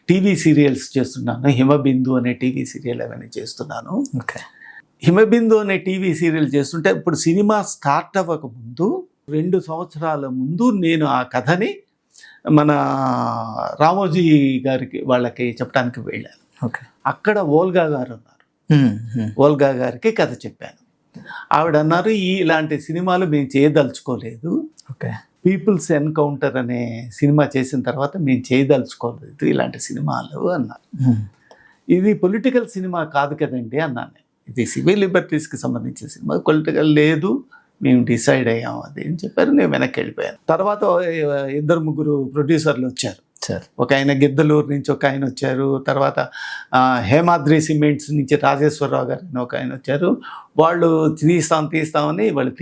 టీవీ సీరియల్స్ చేస్తున్నాను. హిమబిందు అనే టీవీ సీరియల్ అవన్నీ చేస్తున్నాను. హిమబిందు అనే టీవీ సీరియల్ చేస్తుంటే ఇప్పుడు సినిమా స్టార్ట్ అవ్వక ముందు 2 సంవత్సరాల ముందు నేను ఆ కథని మన రామోజీ గారికి వాళ్ళకి చెప్పడానికి వెళ్ళాను. అక్కడ ఓల్గా గారు ఉన్నారు. ఓల్గా గారికి కథ చెప్పాను. ఆవిడ అన్నారు, ఇలాంటి సినిమాలు మేము చేయదలుచుకోలేదు. పీపుల్స్ ఎన్కౌంటర్ అనే సినిమా చేసిన తర్వాత మేము చేయదలుచుకోలేదు ఇలాంటి సినిమాలు అన్నారు. ఇది పొలిటికల్ సినిమా కాదు కదండి అన్నాను. ఇది సివిల్ లిబర్టీస్కి సంబంధించిన సినిమా, పొలిటికల్ లేదు, మేము డిసైడ్ అయ్యాము అది అని చెప్పారు. నేను వెనక్కి వెళ్ళిపోయాను. తర్వాత 2-3 ప్రొడ్యూసర్లు వచ్చారు సార్. ఒక ఆయన గిద్దలూరు నుంచి ఒక ఆయన వచ్చారు. తర్వాత హేమాద్రి సిమెంట్స్ నుంచి రాజేశ్వరరావు గారు అని ఒక ఆయన వచ్చారు. వాళ్ళు తీస్తామని వాళ్ళు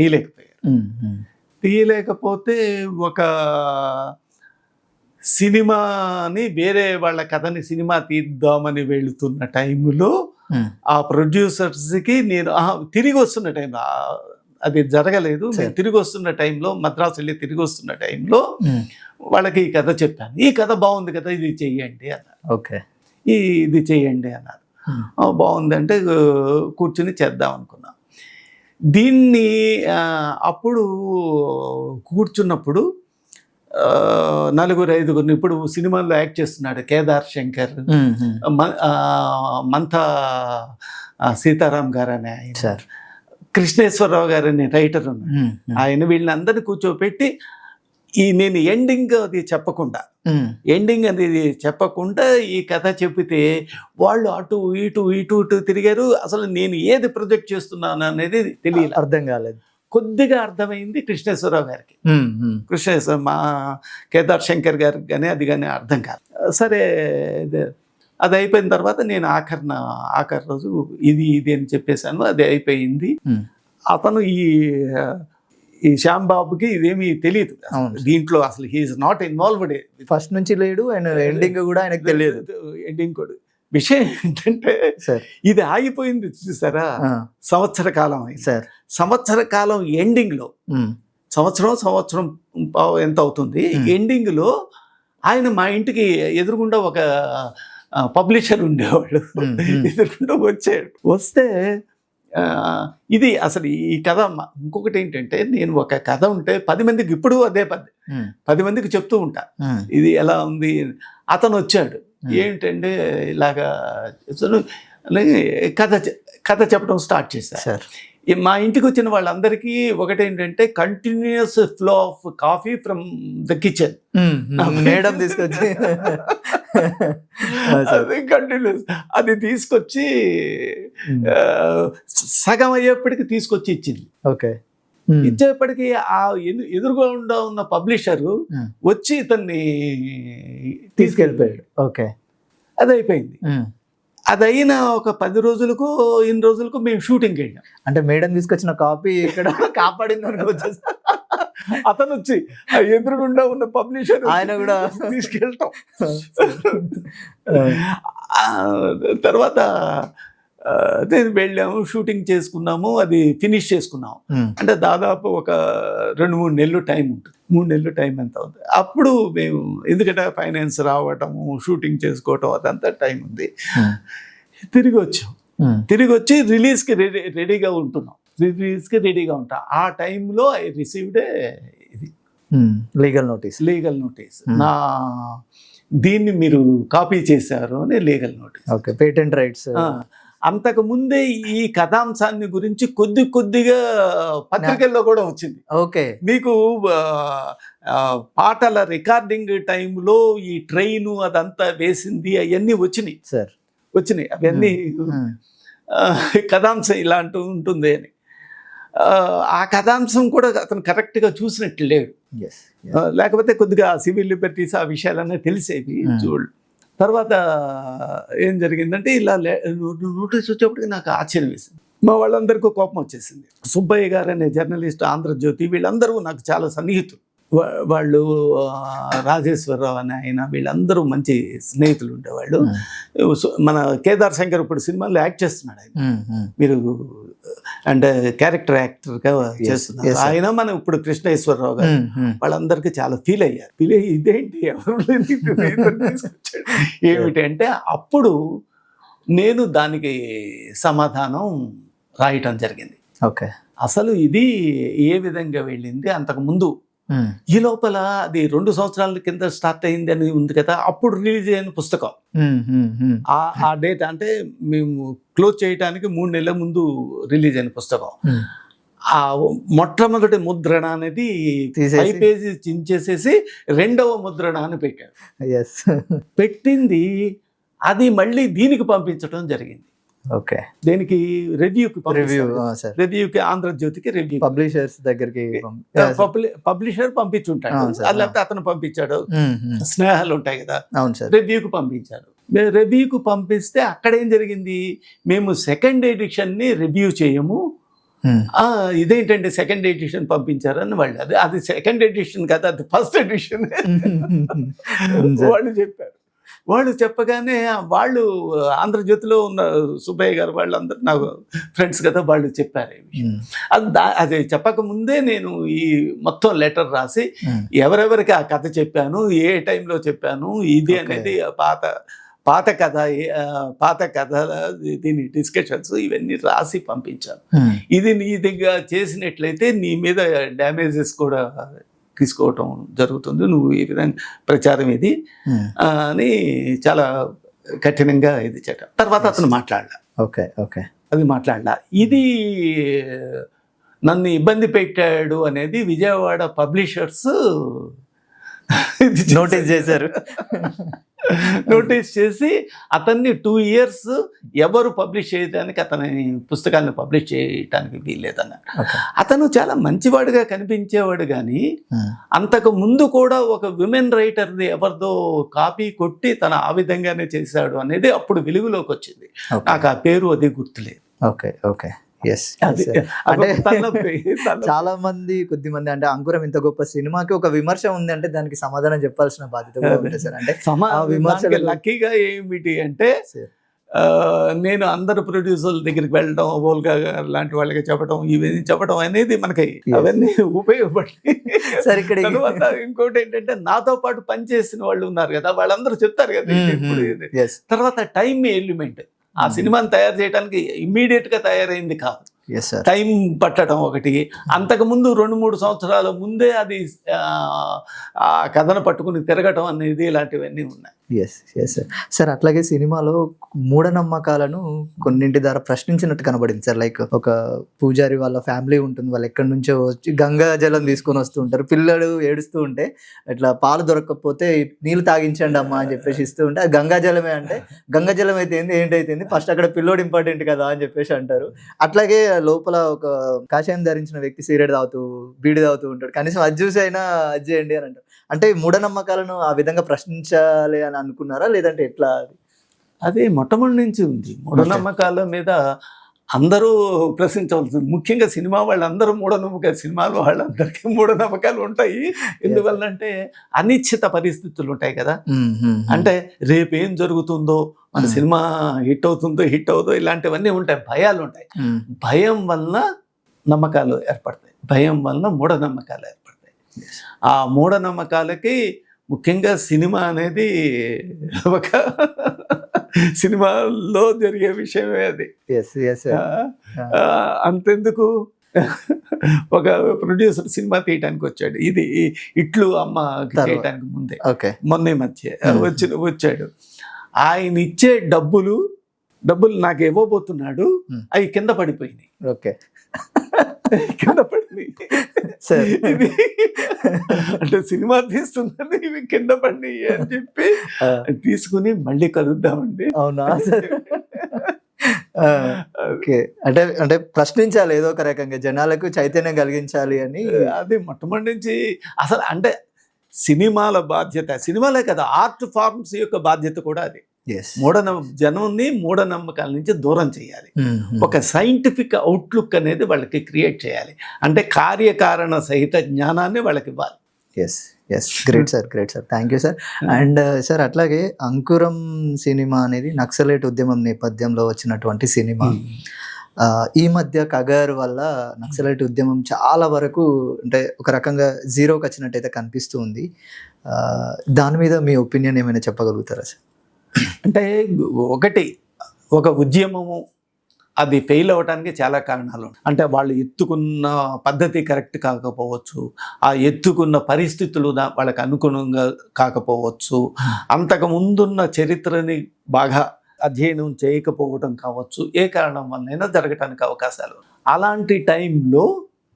తీయలేకపోతే ఒక సినిమాని వేరే వాళ్ళ కథని సినిమా తీద్దామని వెళుతున్న టైంలో ఆ ప్రొడ్యూసర్స్కి నేను తిరిగి వస్తున్న టైం, అది జరగలేదు, తిరిగి వస్తున్న టైంలో, మద్రాసు వెళ్ళి తిరిగి వస్తున్న టైంలో వాళ్ళకి ఈ కథ చెప్పాను. ఈ కథ బాగుంది కదా, ఇది చెయ్యండి అన్నారు. ఇది చెయ్యండి అన్నారు. బాగుంది అంటే కూర్చుని చేద్దాం అనుకున్నాం. దీన్ని అప్పుడు కూర్చున్నప్పుడు 4-5 ఇప్పుడు సినిమాల్లో యాక్ట్ చేస్తున్నాడు కేదార్ శంకర్, మంతా సీతారాం గారు అనే ఆయన, కృష్ణేశ్వరరావు గారు అనే రైటర్ ఉన్నాడు. ఆయన వీళ్ళందరినీ కూర్చోపెట్టి నేను ఎండింగ్ అనేది చెప్పకుండా ఈ కథ చెప్పితే వాళ్ళు అటు ఇటు తిరిగారు. అసలు నేను ఏది ప్రొజెక్ట్ చేస్తున్నాను అనేది తెలియదు, అర్థం కాలేదు. కొద్దిగా అర్థమైంది కృష్ణేశ్వరరావు గారికి. మా కేదార్ శంకర్ గారికి కానీ అది కానీ అర్థం కాదు. సరే, అది అయిపోయిన తర్వాత నేను ఆఖరి రోజు ఇది అని చెప్పేశాను. అది అయిపోయింది. అతను ఈ శ్యాంబాబుకి ఇదేమీ తెలియదు దీంట్లో, అసలు హీఈస్ నాట్ ఇన్వాల్వ్డ్. ఫస్ట్ నుంచి లేడు, ఆయన ఎండింగ్ కూడా ఆయనకు తెలియదు. ఎండింగ్ కూడా విషయం ఏంటంటే ఇది ఆగిపోయింది చూసారా, సంవత్సర కాలం అయింది సార్. సంవత్సర కాలం ఎండింగ్లో సంవత్సరం ఎంత అవుతుంది, ఎండింగ్లో ఆయన మా ఇంటికి ఎదురుగుండా ఒక పబ్లిషర్ ఉండేవాళ్ళు, ఎదురుగుండా వస్తే ఇది అసలు ఈ కథ. ఇంకొకటి ఏంటంటే, నేను ఒక కథ ఉంటే 10 మందికి, ఇప్పుడు అదే 10 మందికి చెప్తూ ఉంటా ఇది ఎలా ఉంది. అతను వచ్చాడు, ఏంటంటే ఇలాగా కథ చెప్పడం స్టార్ట్ చేశారు. మా ఇంటికి వచ్చిన వాళ్ళందరికీ ఒకటేంటంటే, continuous flow of coffee from the kitchen. Madam తీసుకొచ్చి కంటిన్యూస్ అది తీసుకొచ్చి సగం అయ్యేప్పటికి తీసుకొచ్చి ఇచ్చింది. ఇచ్చేప్పటికీ ఆ ఎదురుగా ఉన్న పబ్లిషరు వచ్చి ఇతన్ని తీసుకెళ్ళిపోయాడు. అది అయిపోయింది. అది అయిన ఒక 10 రోజులకు 8 రోజులకు మేము షూటింగ్కి వెళ్ళాం. అంటే మేడం తీసుకొచ్చిన కాపీ ఇక్కడ కాపాడింది అనుకోవచ్చు. అతను వచ్చి ఆ ఎదురుగుండా ఉన్న పబ్లిషర్ ఆయన కూడా తీసుకెళ్ళటం. తర్వాత నేను వెళ్ళాము, షూటింగ్ చేసుకున్నాము, అది ఫినిష్ చేసుకున్నాము. అంటే దాదాపు ఒక 2-3 నెలలు టైం ఉంటుంది. 3 నెలలు టైం ఎంత ఉంది అప్పుడు మేము, ఎందుకంటే ఫైనాన్స్ రావటము, షూటింగ్ చేసుకోవటం అదంతా టైం ఉంది. తిరిగి వచ్చాం. తిరిగి వచ్చి రిలీజ్కి రెడీగా ఉంటున్నాం. రిలీజ్కి రెడీగా ఉంటాం. ఆ టైంలో ఐ రిసీవ్డ్ ఇది లీగల్ నోటీస్. నా దీన్ని మీరు కాపీ చేశారు అని legal notice. Okay, patent rights. అంతకు ముందే ఈ కథాంశాన్ని గురించి కొద్దిగా పత్రికల్లో కూడా వచ్చింది. ఓకే, మీకు పాటల రికార్డింగ్ టైంలో ఈ ట్రైన్ అదంతా వేసింది అవన్నీ వచ్చినాయి సార్, అవన్నీ కథాంశం ఇలా ఉంటుంది అని. ఆ కథాంశం కూడా అతను కరెక్ట్గా చూసినట్టు లేడు. లేకపోతే కొద్దిగా సివిల్ లిబర్టీస్ ఆ విషయాలన్నీ తెలిసేవి చూడు. తర్వాత ఏం జరిగిందంటే ఇలా నోటీస్ వచ్చేప్పటికి నాకు ఆశ్చర్యం వేసింది. మా వాళ్ళందరికీ కోపం వచ్చేసింది. సుబ్బయ్య గారు అనే జర్నలిస్ట్, ఆంధ్రజ్యోతి, వీళ్ళందరూ నాకు చాలా సన్నిహితులు. వాళ్ళు రాజేశ్వరరావు అని ఆయన, వీళ్ళందరూ మంచి స్నేహితులు ఉండేవాళ్ళు. మన కేదార్ శంకర్ ఇప్పుడు సినిమాలో యాక్ట్ చేస్తున్నాడు ఆయన, మీరు అంటే క్యారెక్టర్ యాక్టర్గా చేస్తున్నారు ఆయన. మనం ఇప్పుడు కృష్ణేశ్వరరావు గారు, వాళ్ళందరికీ చాలా ఫీల్ అయ్యారు. ఫీల్ అయ్యి ఇదేంటి ఎవరు తీసుకొచ్చాడు ఏమిటి అంటే, అప్పుడు నేను దానికి సమాధానం రాయటం జరిగింది. ఓకే, అసలు ఇది ఏ విధంగా వెళ్ళింది, అంతకు ముందు ఈ లోపల అది 2 సంవత్సరాల కింద స్టార్ట్ అయింది అని ఉంది కదా, అప్పుడు రిలీజ్ అయిన పుస్తకం. ఆ డేట్ అంటే మేము క్లోజ్ చేయడానికి 3 నెలల ముందు రిలీజ్ అయిన పుస్తకం. ఆ మొట్టమొదటి ముద్రణ అనేది 5 పేజీ చించేసేసి 2వ ముద్రణ అని పెట్టాడు. పెట్టింది అది మళ్ళీ దీనికి పంపించడం జరిగింది. ఓకే, దేనికి? రివ్యూకి ఆంధ్రజ్యోతికి రివ్యూ, పబ్లిషర్స్ దగ్గరికి పబ్లిషర్ పంపించుంటాడు, లేకపోతే అతను పంపించాడు. స్నేహాలు ఉంటాయి కదా, రివ్యూకి పంపించాడు. రివ్యూకి పంపిస్తే అక్కడ ఏం జరిగింది, మేము సెకండ్ ఎడిషన్ ని రివ్యూ చేయము, ఇదేంటంటే సెకండ్ ఎడిషన్ పంపించారని వాళ్ళు. అది సెకండ్ ఎడిషన్ కదా, అది ఫస్ట్ ఎడిషన్ వాళ్ళు చెప్పారు. వాళ్ళు చెప్పగానే వాళ్ళు ఆంధ్రజ్యోతిలో ఉన్న సుబ్బయ్య గారు వాళ్ళందరూ నాకు ఫ్రెండ్స్ కదా, వాళ్ళు చెప్పారు ఈ విషయం. అది చెప్పక ముందే నేను ఈ మొత్తం లెటర్ రాసి ఎవరెవరికి ఆ కథ చెప్పాను, ఏ టైంలో చెప్పాను, ఇది అనేది పాత కథ దీని డిస్కషన్స్ ఇవన్నీ రాసి పంపించాను. ఇది నీ దగ్గర చేసినట్లయితే నీ మీద డ్యామేజెస్ కూడా తీసుకోవటం జరుగుతుంది, నువ్వు ఈ విధంగా ప్రచారం ఇది అని చాలా కఠినంగా ఇది చేయటం. తర్వాత అతను మాట్లాడలా. అది మాట్లాడలా. ఇది నన్ను ఇబ్బంది పెట్టాడు అనేది విజయవాడ పబ్లిషర్స్ నోటీస్ చేశారు. నోటీస్ చేసి అతన్ని 2 years ఎవరు పబ్లిష్ చేయడానికి, అతని పుస్తకాలను పబ్లిష్ చేయడానికి వీల్లేదన్నారు. అతను చాలా మంచివాడుగా కనిపించేవాడు, కానీ అంతకు ముందు కూడా ఒక విమెన్ రైటర్ది ఎవరిదో కాపీ కొట్టి తన ఆ విధంగానే చేశాడు అనేది అప్పుడు వెలుగులోకి వచ్చింది. నాకు ఆ పేరు అది గుర్తులేదు. అంటే చాలా మంది కొద్దిమంది అంటే అంకురం ఇంత గొప్ప సినిమాకి ఒక విమర్శ ఉంది అంటే దానికి సమాధానం చెప్పాల్సిన బాధ్యత కూడా ఉంటుంది సార్. అంటే విమర్శ లక్కీగా ఏమిటి అంటే, నేను అందరు ప్రొడ్యూసర్ల దగ్గరికి వెళ్ళడం, ఓల్గా లాంటి వాళ్ళకి చెప్పడం, ఇవన్నీ చెప్పడం అనేది మనకి అవన్నీ ఉపయోగపడి సార్. ఇక్కడ ఇంకోటి ఏంటంటే, నాతో పాటు పనిచేసిన వాళ్ళు ఉన్నారు కదా, వాళ్ళందరూ చెప్తారు కదా. తర్వాత టైం ఎలిమెంట్, ఆ సినిమాని తయారు చేయడానికి ఇమ్మీడియట్ గా తయారైంది కాదు, టైం పట్టడం ఒకటి. అంతకుముందు 2-3 సంవత్సరాల ముందే అది ఆ కథను పట్టుకుని తిరగటం అనేది ఇలాంటివన్నీ ఉన్నాయి. సార్ అట్లాగే సినిమాలో మూఢనమ్మకాలను కొన్నింటి ద్వారా ప్రశ్నించినట్టు కనబడింది సార్. లైక్ ఒక పూజారి వాళ్ళ ఫ్యామిలీ ఉంటుంది, వాళ్ళు ఎక్కడి నుంచో వచ్చి గంగా జలం తీసుకొని వస్తూ ఉంటారు, పిల్లలు ఏడుస్తూ ఉంటే ఇట్లా పాలు దొరకకపోతే నీళ్ళు తాగించండి అమ్మా అని చెప్పేసి ఇస్తూ ఉంటే అది గంగా జలమే అంటే, గంగా జలం అయితే ఏంటైతుంది, ఫస్ట్ అక్కడ పిల్లోడు ఇంపార్టెంట్ కదా అని చెప్పేసి అంటారు. అట్లాగే లోపల ఒక కాషాయం ధరించిన వ్యక్తి సిగరెట్ తాగుతూ బీడి తాగుతూ ఉంటాడు, కనీసం అది చూసి అయినా అది చేయండి అని అంటారు. అంటే మూఢనమ్మకాలను ఆ విధంగా ప్రశ్నించాలి అని అనుకున్నారా, లేదంటే ఎట్లా? అదే మొట్టమొదటి నుంచి ఉంది మూఢనమ్మకాల మీద. అందరూ ప్రశ్నించవలసింది. ముఖ్యంగా సినిమా వాళ్ళందరూ మూఢనమ్మకాలు, సినిమాలు వాళ్ళందరికీ మూఢనమ్మకాలు ఉంటాయి. ఎందువల్లంటే అనిశ్చిత పరిస్థితులు ఉంటాయి కదా. అంటే రేపు ఏం జరుగుతుందో, మన సినిమా హిట్ అవుతుందో హిట్ అవుతుందో, ఇలాంటివన్నీ ఉంటాయి, భయాలు ఉంటాయి. భయం వలన నమ్మకాలు ఏర్పడతాయి, భయం వలన మూఢనమ్మకాలు ఏర్పడతాయి. ఆ మూఢనమ్మకాలకి ముఖ్యంగా సినిమా అనేది ఒక సినిమాలో జరిగే విషయమే అది. అంతెందుకు, ఒక ప్రొడ్యూసర్ సినిమా తీయడానికి వచ్చాడు, ఇది ఇట్లు అమ్మ చేయడానికి ముందే, మొన్న మధ్య వచ్చాడు. ఆయన ఇచ్చే డబ్బులు నాకు ఇవ్వబోతున్నాడు, అవి కింద పడిపోయినాయి. కింద పడింది. అంటే సినిమా తీస్తుందని ఇవి కింద పడినాయి అని చెప్పి తీసుకుని మళ్ళీ కలుద్దామండి. అవునా? ఓకే. అంటే ప్రశ్నించాలి ఏదో ఒక రకంగా, జనాలకు చైతన్యం కలిగించాలి అని. అది మొట్టమొదటి నుంచి అసలు అంటే సినిమాల బాధ్యత, సినిమాలే కదా, ఆర్ట్ ఫార్మ్స్ యొక్క బాధ్యత కూడా అది. జనాన్ని మూఢనమ్మకాల నుంచి దూరం చేయాలి, ఒక సైంటిఫిక్ అవుట్లుక్ అనేది వాళ్ళకి క్రియేట్ చేయాలి, అంటే కార్యకారణ సహిత జ్ఞానాన్ని వాళ్ళకి ఇవ్వాలి. Great sir, thank you sir. And sir అట్లాగే అంకురం సినిమా అనేది నక్సలైట్ ఉద్యమం నేపథ్యంలో వచ్చినటువంటి సినిమా. ఈ మధ్య కగర్ వల్ల నక్సలైట్ ఉద్యమం చాలా వరకు అంటే ఒక రకంగా జీరోకి వచ్చినట్టయితే కనిపిస్తూ ఉంది. దాని మీద మీ ఒపీనియన్ ఏమైనా చెప్పగలుగుతారా సార్? అంటే ఒక ఉద్యమము అది ఫెయిల్ అవ్వడానికి చాలా కారణాలు. అంటే వాళ్ళు ఎత్తుకున్న పద్ధతి కరెక్ట్ కాకపోవచ్చు, ఆ ఎత్తుకున్న పరిస్థితులు వాళ్ళకి అనుగుణంగా కాకపోవచ్చు, అంతకు ముందున్న చరిత్రని బాగా అధ్యయనం చేయకపోవడం కావచ్చు, ఏ కారణం వల్లైనా జరగటానికి అవకాశాలు. అలాంటి టైంలో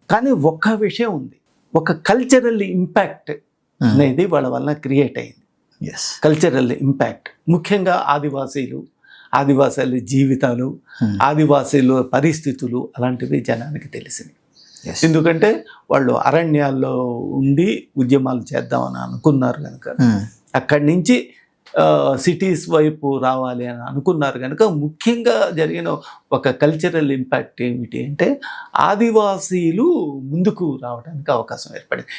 కానీ ఒక్క విషయం ఉంది, ఒక కల్చరల్ ఇంపాక్ట్ అనేది వాళ్ళ వలన క్రియేట్ అయింది. కల్చరల్ ఇంపాక్ట్, ముఖ్యంగా ఆదివాసీల జీవితాలు, ఆదివాసీల పరిస్థితులు అలాంటివి జనానికి తెలిసినవి. ఎందుకంటే వాళ్ళు అరణ్యాల్లో ఉండి ఉద్యమాలు చేద్దామని అనుకున్నారు కనుక, అక్కడి నుంచి సిటీస్ వైపు రావాలి అని అనుకున్నారు కనుక, ముఖ్యంగా జరిగిన ఒక కల్చరల్ ఇంపాక్ట్ ఏమిటి అంటే ఆదివాసీలు ముందుకు రావడానికి అవకాశం ఏర్పడింది.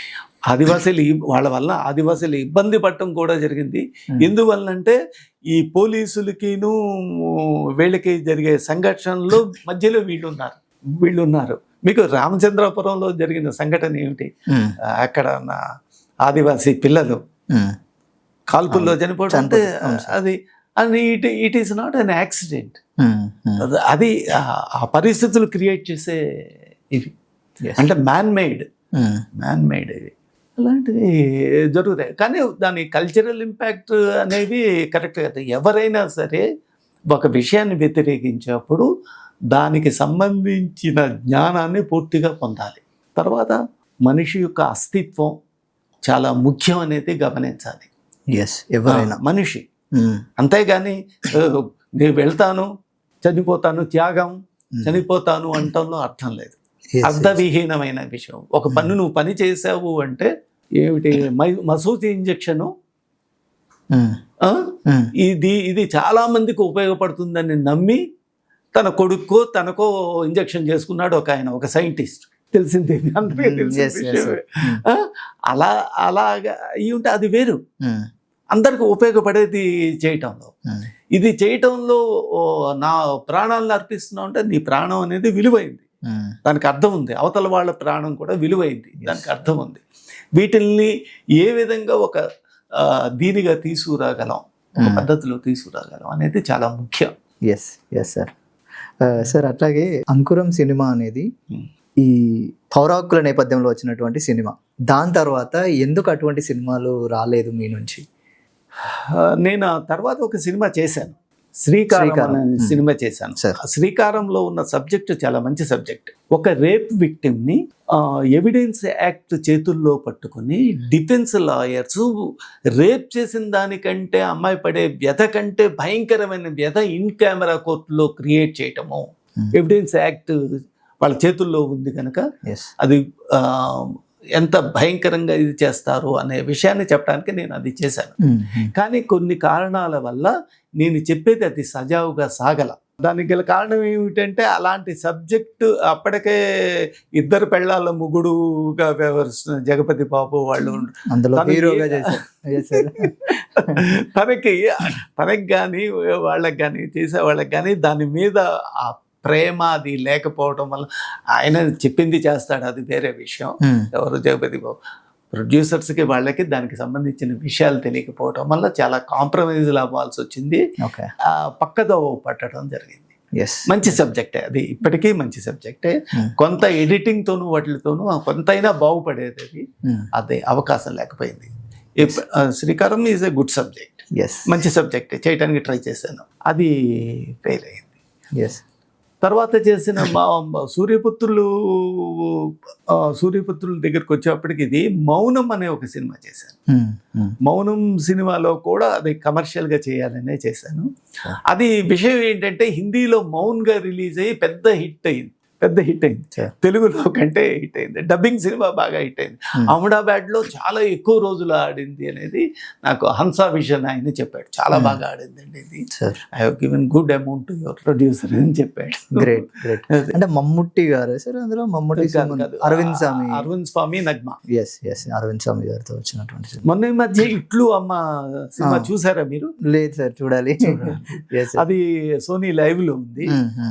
వాళ్ళ వల్ల ఆదివాసీలు ఇబ్బంది పడటం కూడా జరిగింది. ఎందువల్లంటే ఈ పోలీసులకిను వీళ్ళకి జరిగే సంఘర్షణలో మధ్యలో వీళ్ళున్నారు. మీకు రామచంద్రాపురంలో జరిగిన సంఘటన ఏమిటి? అక్కడ ఆదివాసీ పిల్లలు కాల్పుల్లో చనిపోవడం, అంటే అది it is not an accident, అది ఆ పరిస్థితులు క్రియేట్ చేసే ఇవి, అంటే మ్యాన్ మేడ్ ఇవి అలాంటివి జరుగుతాయి. కానీ దాని కల్చరల్ ఇంపాక్ట్ అనేది కరెక్ట్ కదా. ఎవరైనా సరే ఒక విషయాన్ని వ్యతిరేకించేప్పుడు దానికి సంబంధించిన జ్ఞానాన్ని పూర్తిగా పొందాలి. తర్వాత మనిషి యొక్క అస్తిత్వం చాలా ముఖ్యం అనేది గమనించాలి. ఎవరైనా మనిషి, అంతేగాని నేను వెళ్తాను, చనిపోతాను, చనిపోతాను అంటంలో అర్థం లేదు. అర్థవిహీనమైన విషయం. ఒక పన్ను నువ్వు పని చేసావు అంటే ఏమిటి, మసూచి ఇంజెక్షను ఇది చాలా మందికి ఉపయోగపడుతుందని నమ్మి తన కొడుక్కో తనకో ఇంజెక్షన్ చేసుకున్నాడు ఒక సైంటిస్ట్. తెలిసిందే, అందరికీ తెలిసింది. అలాగా అయి ఉంటే అది వేరు. అందరికి ఉపయోగపడేది చేయటంలో, ఇది చేయటంలో నా ప్రాణాలను అర్పిస్తున్నావు అంటే నీ ప్రాణం అనేది విలువైంది, దానికి అర్థం ఉంది. అవతల వాళ్ళ ప్రాణం కూడా విలువైంది, దానికి అర్థం ఉంది. వీటిల్ని ఏ విధంగా ఒక దీనిగా తీసుకురాగలం, ఒక పద్ధతిలో తీసుకురాగలం అనేది చాలా ముఖ్యం. సార్ అట్లాగే అంకురం సినిమా అనేది ఈ పౌర హక్కుల నేపథ్యంలో వచ్చినటువంటి సినిమా. దాని తర్వాత ఎందుకు అటువంటి సినిమాలు రాలేదు మీ నుంచి? నేను ఆ తర్వాత ఒక సినిమా చేశాను, శ్రీకారం అనే సినిమా చేశాను. శ్రీకారంలో ఉన్న సబ్జెక్ట్ చాలా మంచి సబ్జెక్ట్. ఒక రేప్ విక్టిమ్ని ఎవిడెన్స్ యాక్ట్ చేతుల్లో పట్టుకుని డిఫెన్స్ లాయర్స్ రేప్ చేసిన దానికంటే అమ్మాయి పడే వ్యధ కంటే భయంకరమైన వ్యధ ఇన్ కెమెరా కోర్టులో క్రియేట్ చేయటము. ఎవిడెన్స్ యాక్ట్ వాళ్ళ చేతుల్లో ఉంది కనుక అది ఎంత భయంకరంగా ఇది చేస్తారు అనే విషయాన్ని చెప్పడానికి నేను అది చేశాను. కానీ కొన్ని కారణాల వల్ల నేను చెప్పేది అది సజావుగా సాగల. దానికి గల కారణం ఏమిటంటే అలాంటి సబ్జెక్టు అప్పటికే ఇద్దరు పెళ్ళాల ముగుడుగా వ్యవహరిస్తున్న జగపతి బాబు వాళ్ళు అందులో తను హీరోగా ఏ- చేశారు. తనకి కానీ వాళ్ళకి కానీ చేసే వాళ్ళకి కానీ దాని మీద ఆ ప్రేమ అది లేకపోవడం వల్ల ఆయన చెప్పింది చేస్తాడు, అది వేరే విషయం. ఎవరు జగపతి బాబు ప్రొడ్యూసర్స్కి వాళ్ళకి దానికి సంబంధించిన విషయాలు తెలియకపోవడం వల్ల చాలా కాంప్రమైజ్లు అవ్వాల్సి వచ్చింది. ఓకే. పక్కదో పట్టడం జరిగింది. ఎస్. మంచి సబ్జెక్టే అది, ఇప్పటికీ మంచి సబ్జెక్టే. కొంత ఎడిటింగ్తోనూ వాటితోనూ కొంతైనా బాగుపడేది అది, అదే అవకాశం లేకపోయింది. Srikaram is a good subject, yes. మంచి సబ్జెక్టే, చేయడానికి ట్రై చేశాను, అది ఫెయిల్ అయింది. ఎస్. తర్వాత చేసిన మా సూర్యపుత్రుల దగ్గరికి వచ్చేప్పటికి ఇది మౌనం అనే ఒక సినిమా చేశాను. మౌనం సినిమాలో కూడా అది కమర్షియల్గా చేయాలనే చేశాను. అది విషయం ఏంటంటే హిందీలో మౌన్గా రిలీజ్ అయ్యి పెద్ద హిట్ అయింది. తెలుగులో కంటే హిట్ అయింది. డబ్బింగ్ సినిమా బాగా హిట్ అయింది. అహ్మదాబాద్లో చాలా ఎక్కువ రోజులు ఆడింది అనేది నాకు హన్సా విజన్ ఆయన చెప్పాడు. చాలా బాగా ఆడింది అండి ఇది, I have given good amount to your producer అని చెప్పాడు. గ్రేట్. అంటే మమ్ముట్టి గారు సార్ అందులో? మమ్ముట్టి అరవింద్ స్వామి నగ్మా. ఎస్. అరవింద్ స్వామి గారితో వచ్చినటువంటి సినిమా. మొన్న ఈ మధ్య ఇట్లు అమ్మ సినిమా చూసారా మీరు? లేదు సార్, చూడాలి. అది సోనీ లైవ్ లో ఉంది.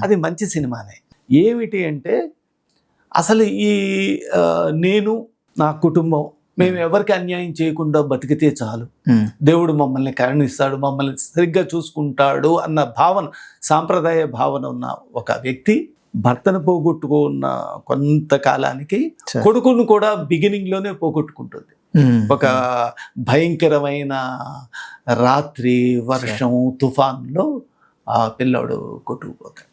అది మంచి సినిమానే. ఏమిటి అంటే అసలు ఈ నేను నా కుటుంబం మేము ఎవరికి అన్యాయం చేయకుండా బతికితే చాలు, దేవుడు మమ్మల్ని కరుణిస్తాడు, మమ్మల్ని సరిగ్గా చూసుకుంటాడు అన్న భావన, సాంప్రదాయ భావన ఉన్న ఒక వ్యక్తి భర్తను పోగొట్టుకున్న కొంతకాలానికి కొడుకును కూడా బిగినింగ్ లోనే పోగొట్టుకుంటుంది. ఒక భయంకరమైన రాత్రి వర్షం తుఫాన్లో ఆ పిల్లోడు కొట్టుకుపోతాడు.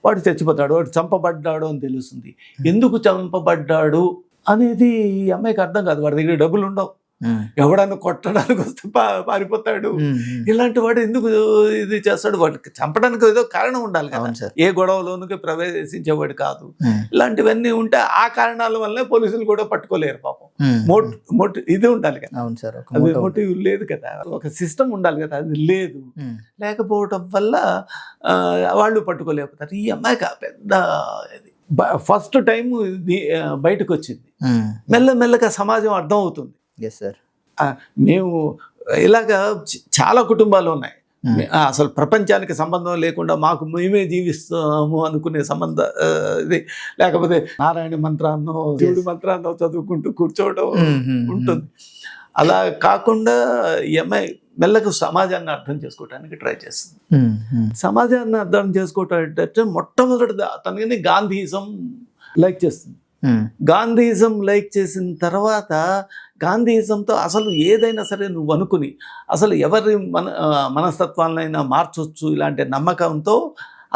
వాడు చచ్చిపోతాడు. వాడు చంపబడ్డాడు అని తెలుస్తుంది. ఎందుకు చంపబడ్డాడు అనేది ఈ అమ్మాయికి అర్థం కాదు. వాడి దగ్గర డబ్బులు ఉండవు, ఎవడన్నా కొట్టడానికి వస్తే పారిపోతాడు. ఇలాంటి వాడు ఎందుకు ఇది చేస్తాడు? వాడికి చంపడానికి ఏదో కారణం ఉండాలి కదా, ఏ గొడవలోనికి ప్రవేశించేవాడు కాదు. ఇలాంటివన్నీ ఉంటే ఆ కారణాల వల్లే పోలీసులు కూడా పట్టుకోలేరు పాపం. ఇది ఉండాలి కదా, అది మోటివ్ లేదు కదా, ఒక సిస్టమ్ ఉండాలి కదా, అది లేదు. లేకపోవటం వల్ల వాళ్ళు పట్టుకోలేకపోతారు. ఈ అమ్మాయికి పెద్ద ఫస్ట్ టైం బయటకు వచ్చింది. మెల్లమెల్లగా సమాజం అర్థం అవుతుంది. మేము ఇలాగా చాలా కుటుంబాలు ఉన్నాయి, అసలు ప్రపంచానికి సంబంధం లేకుండా మాకు మేమే జీవిస్తాము అనుకునే ఇది, లేకపోతే నారాయణ మంత్రాన్నో శివుడి మంత్రాన్నో చదువుకుంటూ కూర్చోవడం ఉంటుంది. అలా కాకుండా ఈ అమ్మాయి మెల్లగా సమాజాన్ని అర్థం చేసుకోవడానికి ట్రై చేస్తుంది. సమాజాన్ని అర్థం చేసుకోవటం మొట్టమొదటి తనని గాంధీయిజం లైక్ చేస్తుంది. గాంధీయిజం లైక్ చేసిన తర్వాత గాంధీయిజంతో అసలు ఏదైనా సరే నువ్వు అనుకుని అసలు ఎవరి మనస్తత్వాలనైనా మార్చొచ్చు ఇలాంటి నమ్మకంతో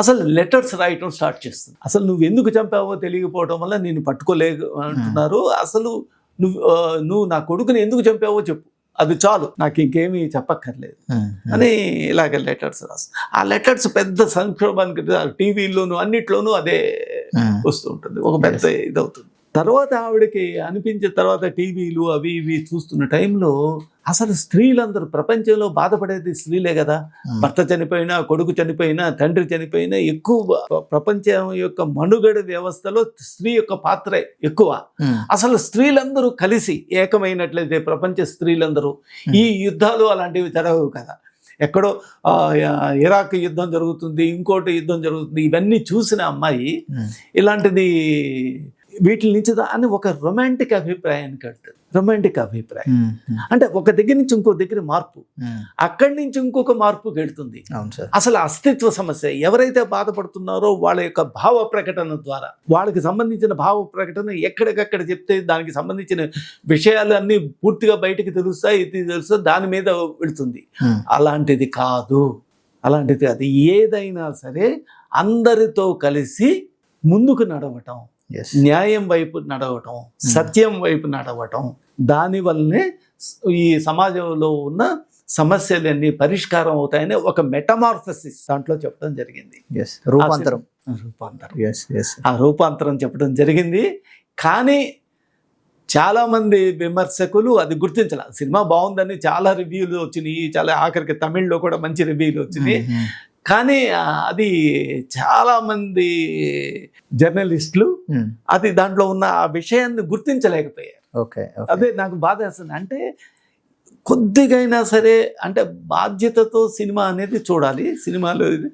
అసలు లెటర్స్ రాయటం స్టార్ట్ చేస్తుంది. అసలు నువ్వు ఎందుకు చంపావో తెలియకపోవడం వల్ల నేను పట్టుకోలేకుంటున్నారు, అసలు నువ్వు నా కొడుకుని ఎందుకు చంపావో చెప్పు, అది చాలు, నాకు ఇంకేమీ చెప్పక్కర్లేదు అని ఇలాగ లెటర్స్ రాస్తుంది. ఆ లెటర్స్ పెద్ద సంక్షోభానికి టీవీలోను అన్నిట్లోనూ అదే వస్తూ ఉంటుంది, ఒక పెద్ద ఇదవుతుంది. తర్వాత ఆవిడకి అనిపించిన తర్వాత టీవీలు అవి ఇవి చూస్తున్న టైంలో అసలు స్త్రీలందరూ ప్రపంచంలో బాధపడేది స్త్రీలే కదా. భర్త చనిపోయినా, కొడుకు చనిపోయినా, తండ్రి చనిపోయినా ఎక్కువ ప్రపంచం యొక్క మనుగడ వ్యవస్థలో స్త్రీ యొక్క పాత్ర ఎక్కువ. అసలు స్త్రీలందరూ కలిసి ఏకమైనట్లయితే ప్రపంచ స్త్రీలందరూ ఈ యుద్ధాలు అలాంటివి జరగవు కదా. ఎక్కడో ఇరాక్ యుద్ధం జరుగుతుంది, ఇంకోటి యుద్ధం జరుగుతుంది, ఇవన్నీ చూసిన అమ్మాయి ఇలాంటిది వీటి నుంచి అని ఒక రొమాంటిక్ అభిప్రాయానికి వెళ్తుంది. రొమాంటిక్ అభిప్రాయం అంటే ఒక దగ్గర నుంచి ఇంకో దగ్గర మార్పు, అక్కడి నుంచి ఇంకొక మార్పుకి వెళ్తుంది. అసలు అస్తిత్వ సమస్య, ఎవరైతే బాధపడుతున్నారో వాళ్ళ యొక్క భావ ప్రకటన ద్వారా, వాళ్ళకి సంబంధించిన భావ ప్రకటన ఎక్కడికక్కడ చెప్తే దానికి సంబంధించిన విషయాలు అన్నీ పూర్తిగా బయటకు తెలుస్తాయి, ఇది తెలుస్తుంది, దాని మీద వెళుతుంది. అలాంటిది కాదు, అలాంటిది అది ఏదైనా సరే అందరితో కలిసి ముందుకు నడవటం, న్యాయం వైపు నడవటం, సత్యం వైపు నడవటం, దానివల్లనే ఈ సమాజంలో ఉన్న సమస్యలన్నీ పరిష్కారం అవుతాయని ఒక మెటమార్ఫసిస్ దాంట్లో చెప్పడం జరిగింది. రూపాంతరం ఆ రూపాంతరం చెప్పడం జరిగింది. కానీ చాలామంది విమర్శకులు అది గుర్తించాలి. సినిమా బాగుందని చాలా రివ్యూలు వచ్చినాయి, చాలా ఆఖరికి తమిళ్లో కూడా మంచి రివ్యూలు వచ్చినాయి. కానీ అది చాలామంది జర్నలిస్టులు అది దాంట్లో ఉన్న ఆ విషయాన్ని గుర్తించలేకపోయారు. ఓకే, అదే నాకు బాధ వేస్తుంది. అంటే కొద్దిగైనా సరే అంటే బాధ్యతతో సినిమా అనేది చూడాలి. సినిమాలో అది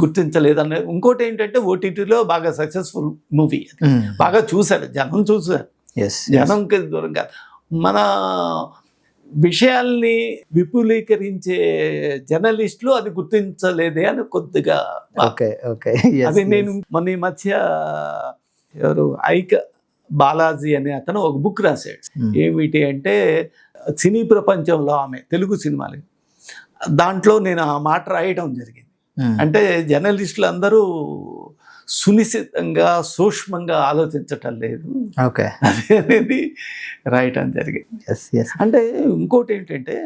గుర్తించలేదనే. ఇంకోటి ఏంటంటే ఓటీటీలో బాగా సక్సెస్ఫుల్ మూవీ, బాగా చూశారు జనం, చూశారు జనంకి దూరం కాదు. మన విషయాల్ని విపులీకరించే జర్నలిస్టులు అది గుర్తించలేదే అని కొద్దిగా. అది నేను మొన్న ఈ మధ్య ఎవరు బాలాజీ అనే అతను ఒక బుక్ రాశాడు. ఏమిటి అంటే సినీ ప్రపంచంలో ఆమె తెలుగు సినిమాలు, దాంట్లో నేను ఆ మాట రాయడం జరిగింది. అంటే జర్నలిస్టులు అందరూ సునిశ్చితంగా సూక్ష్మంగా ఆలోచించటం లేదు అనేది రాయటం జరిగింది. అంటే ఇంకోటి ఏంటంటే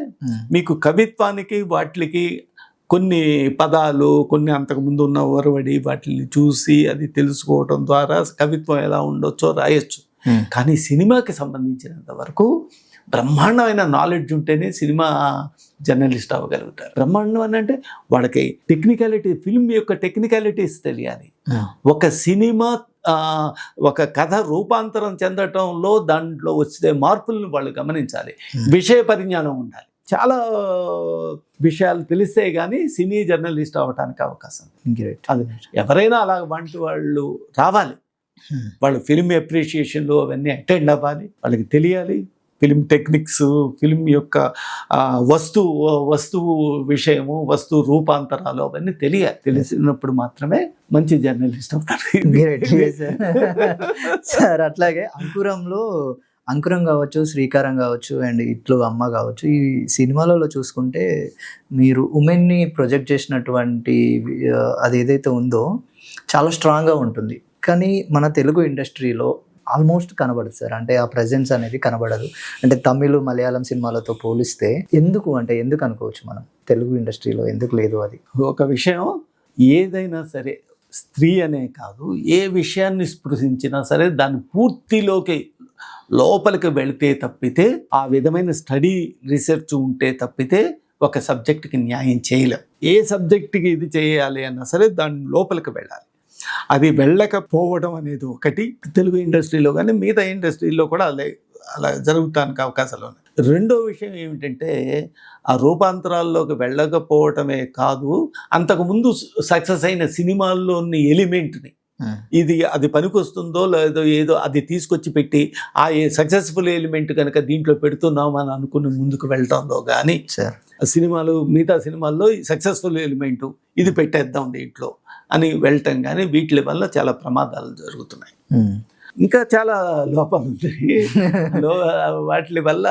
మీకు కవిత్వానికి వాటికి కొన్ని పదాలు, కొన్ని అంతకుముందు ఉన్న ఒరవడి వాటిని చూసి అది తెలుసుకోవడం ద్వారా కవిత్వం ఎలా ఉండొచ్చో రాయొచ్చు. కానీ సినిమాకి సంబంధించినంత వరకు బ్రహ్మాండమైన నాలెడ్జ్ ఉంటేనే సినిమా జర్నలిస్ట్ అవ్వగలుగుతారు. బ్రహ్మాండం అని అంటే వాళ్ళకి టెక్నికాలిటీ, ఫిల్మ్ యొక్క టెక్నికాలిటీస్ తెలియాలి. ఒక సినిమా ఒక కథ రూపాంతరం చెందటంలో దాంట్లో వచ్చే మార్పులను వాళ్ళు గమనించాలి. విషయ పరిజ్ఞానం ఉండాలి. చాలా విషయాలు తెలిస్తే కానీ సినీ జర్నలిస్ట్ అవ్వడానికి అవకాశం. అది ఎవరైనా అలా వంటి వాళ్ళు రావాలి. వాళ్ళు ఫిల్మ్ అప్రిషియేషన్లు అవన్నీ అటెండ్ అవ్వాలి. వాళ్ళకి తెలియాలి ఫిల్మ్ టెక్నిక్స్, ఫిల్మ్ యొక్క వస్తువు విషయము, వస్తువు రూపాంతరాలు అవన్నీ తెలియాలి. తెలిసినప్పుడు మాత్రమే మంచి జర్నలిస్ట్ అవుతారు. సార్ అట్లాగే అంకురం కావచ్చు, శ్రీకారం కావచ్చు, అండ్ ఇట్లు అమ్మ కావచ్చు, ఈ సినిమాలలో చూసుకుంటే మీరు ఉమెన్ని ప్రొజెక్ట్ చేసినటువంటి అది ఏదైతే ఉందో చాలా స్ట్రాంగ్గా ఉంటుంది. కానీ మన తెలుగు ఇండస్ట్రీలో ఆల్మోస్ట్ కనబడదు సార్. అంటే ఆ ప్రెజెన్స్ అనేది కనబడదు. అంటే తమిళ, మలయాళం సినిమాలతో పోలిస్తే ఎందుకు అనుకోవచ్చు మనం తెలుగు ఇండస్ట్రీలో ఎందుకు లేదు? అది ఒక విషయం. ఏదైనా సరే స్త్రీ అనే కాదు, ఏ విషయాన్ని స్పృశించినా సరే దాని పూర్తిలోకి లోపలికి వెళితే తప్పితే, ఆ విధమైన స్టడీ రీసెర్చ్ ఉంటే తప్పితే ఒక సబ్జెక్ట్కి న్యాయం చేయలేం. ఏ సబ్జెక్ట్కి ఇది చేయాలి అన్నా సరే దాని లోపలికి వెళ్ళాలి. అది వెళ్ళకపోవడం అనేది ఒకటి తెలుగు ఇండస్ట్రీలో, కానీ మిగతా ఇండస్ట్రీలో కూడా అలా జరుగుతానికి అవకాశాలు ఉన్నాయి. రెండో విషయం ఏమిటంటే ఆ రూపాంతరాల్లోకి వెళ్ళకపోవటమే కాదు, అంతకుముందు సక్సెస్ అయిన సినిమాల్లోని ఎలిమెంట్ని అది పనికొస్తుందో లేదో ఏదో అది తీసుకొచ్చి పెట్టి ఆ సక్సెస్ఫుల్ ఎలిమెంట్ కనుక దీంట్లో పెడుతున్నాం అని అనుకుని ముందుకు వెళ్ళటంలో కానీ, మిగతా సినిమాల్లో సక్సెస్ఫుల్ ఎలిమెంటు ఇది పెట్టేద్దాం దీంట్లో అని వెళ్ళటం కానీ, వీటి వల్ల చాలా ప్రమాదాలు జరుగుతున్నాయి. ఇంకా చాలా లోపాలు ఉంటాయి. వాటి వల్ల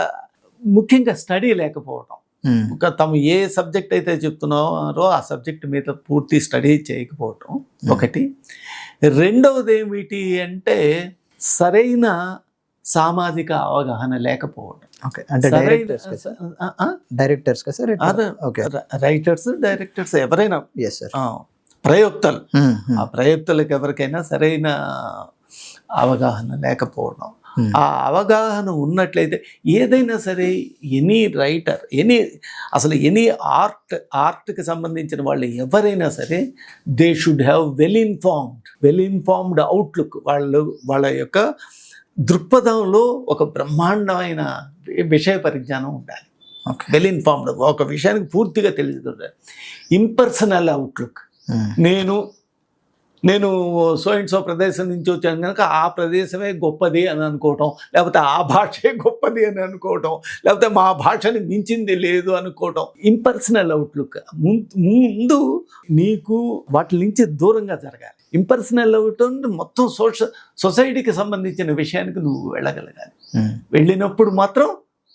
ముఖ్యంగా స్టడీ లేకపోవడం. ఇంకా తమ ఏ సబ్జెక్ట్ అయితే చెప్తున్నారో ఆ సబ్జెక్ట్ మీద పూర్తి స్టడీ చేయకపోవటం ఒకటి. రెండవది ఏమిటి అంటే సరైన సామాజిక అవగాహన లేకపోవడం. రైటర్స్, డైరెక్టర్స్ ఎవరైనా, ప్రయోక్తలు, ఆ ప్రయోక్తలకు ఎవరికైనా సరైన అవగాహన లేకపోవడం. ఆ అవగాహన ఉన్నట్లయితే ఏదైనా సరే ఎనీ రైటర్, అసలు ఎనీ ఆర్ట్కి సంబంధించిన వాళ్ళు ఎవరైనా సరే they should have well informed outlook. వాళ్ళ యొక్క దృక్పథంలో ఒక బ్రహ్మాండమైన విషయ పరిజ్ఞానం ఉండాలి. వెల్ ఇన్ఫార్మ్డ్, ఒక విషయానికి పూర్తిగా తెలుసుకుంటారు. ఇంపర్సనల్ అవుట్లుక్, నేను సో అండ్ సో ప్రదేశం నుంచి వచ్చాను కనుక ఆ ప్రదేశమే గొప్పది అని అనుకోవటం, లేకపోతే ఆ భాషే గొప్పది అని అనుకోవటం, లేకపోతే మా భాషని మించింది లేదు అనుకోవటం. Impersonal outlook. ముందు నీకు వాటి నుంచి దూరంగా జరగాలి. ఇంపర్సనల్ అవుట్లుక్ మొత్తం సొసైటీకి సంబంధించిన విషయానికి నువ్వు వెళ్ళగలగాలి. వెళ్ళినప్పుడు మాత్రం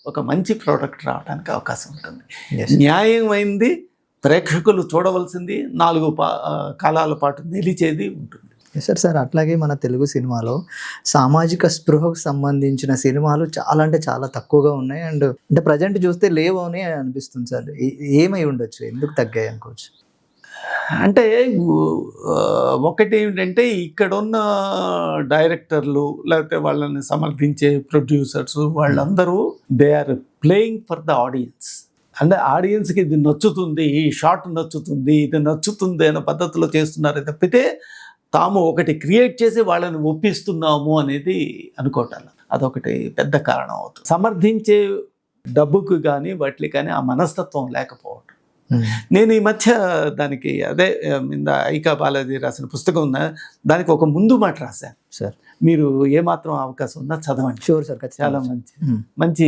ఒక మంచి ప్రోడక్ట్ రావడానికి అవకాశం ఉంటుంది. న్యాయమైంది ప్రేక్షకులు చూడవలసింది, 4 కాలాల పాటు నిలిచేది ఉంటుంది. సార్ అట్లాగే మన తెలుగు సినిమాలో సామాజిక స్పృహకు సంబంధించిన సినిమాలు చాలా అంటే చాలా తక్కువగా ఉన్నాయి. అంటే ప్రజెంట్ చూస్తే లేవు అని అనిపిస్తుంది సార్. ఏమై ఉండొచ్చు, ఎందుకు తగ్గాయి అనుకోవచ్చు? అంటే ఒకటి ఏమిటంటే ఇక్కడున్న డైరెక్టర్లు లేకపోతే వాళ్ళని సమర్థించే ప్రొడ్యూసర్స్ వాళ్ళందరూ they are playing for the audience. అంటే ఆడియన్స్కి ఇది నచ్చుతుంది, ఈ షార్ట్ నచ్చుతుంది, ఇది నచ్చుతుంది అనే పద్ధతిలో చేస్తున్నారు తప్పితే తాము ఒకటి క్రియేట్ చేసి వాళ్ళని ఒప్పిస్తున్నాము అనేది అనుకోవటాల. అదొకటి పెద్ద కారణం అవుతుంది. సమర్థించే డబ్బుకు కానీ వాటికి కానీ ఆ మనస్తత్వం లేకపోవటం. నేను ఈ మధ్య దానికి అదే ఐకా బాలాజీ రాసిన పుస్తకం ఉన్న దానికి ఒక ముందు మాట రాశాను సార్. మీరు ఏమాత్రం అవకాశం ఉన్నా చదవండి. షూర్ సార్, చాలా మంచి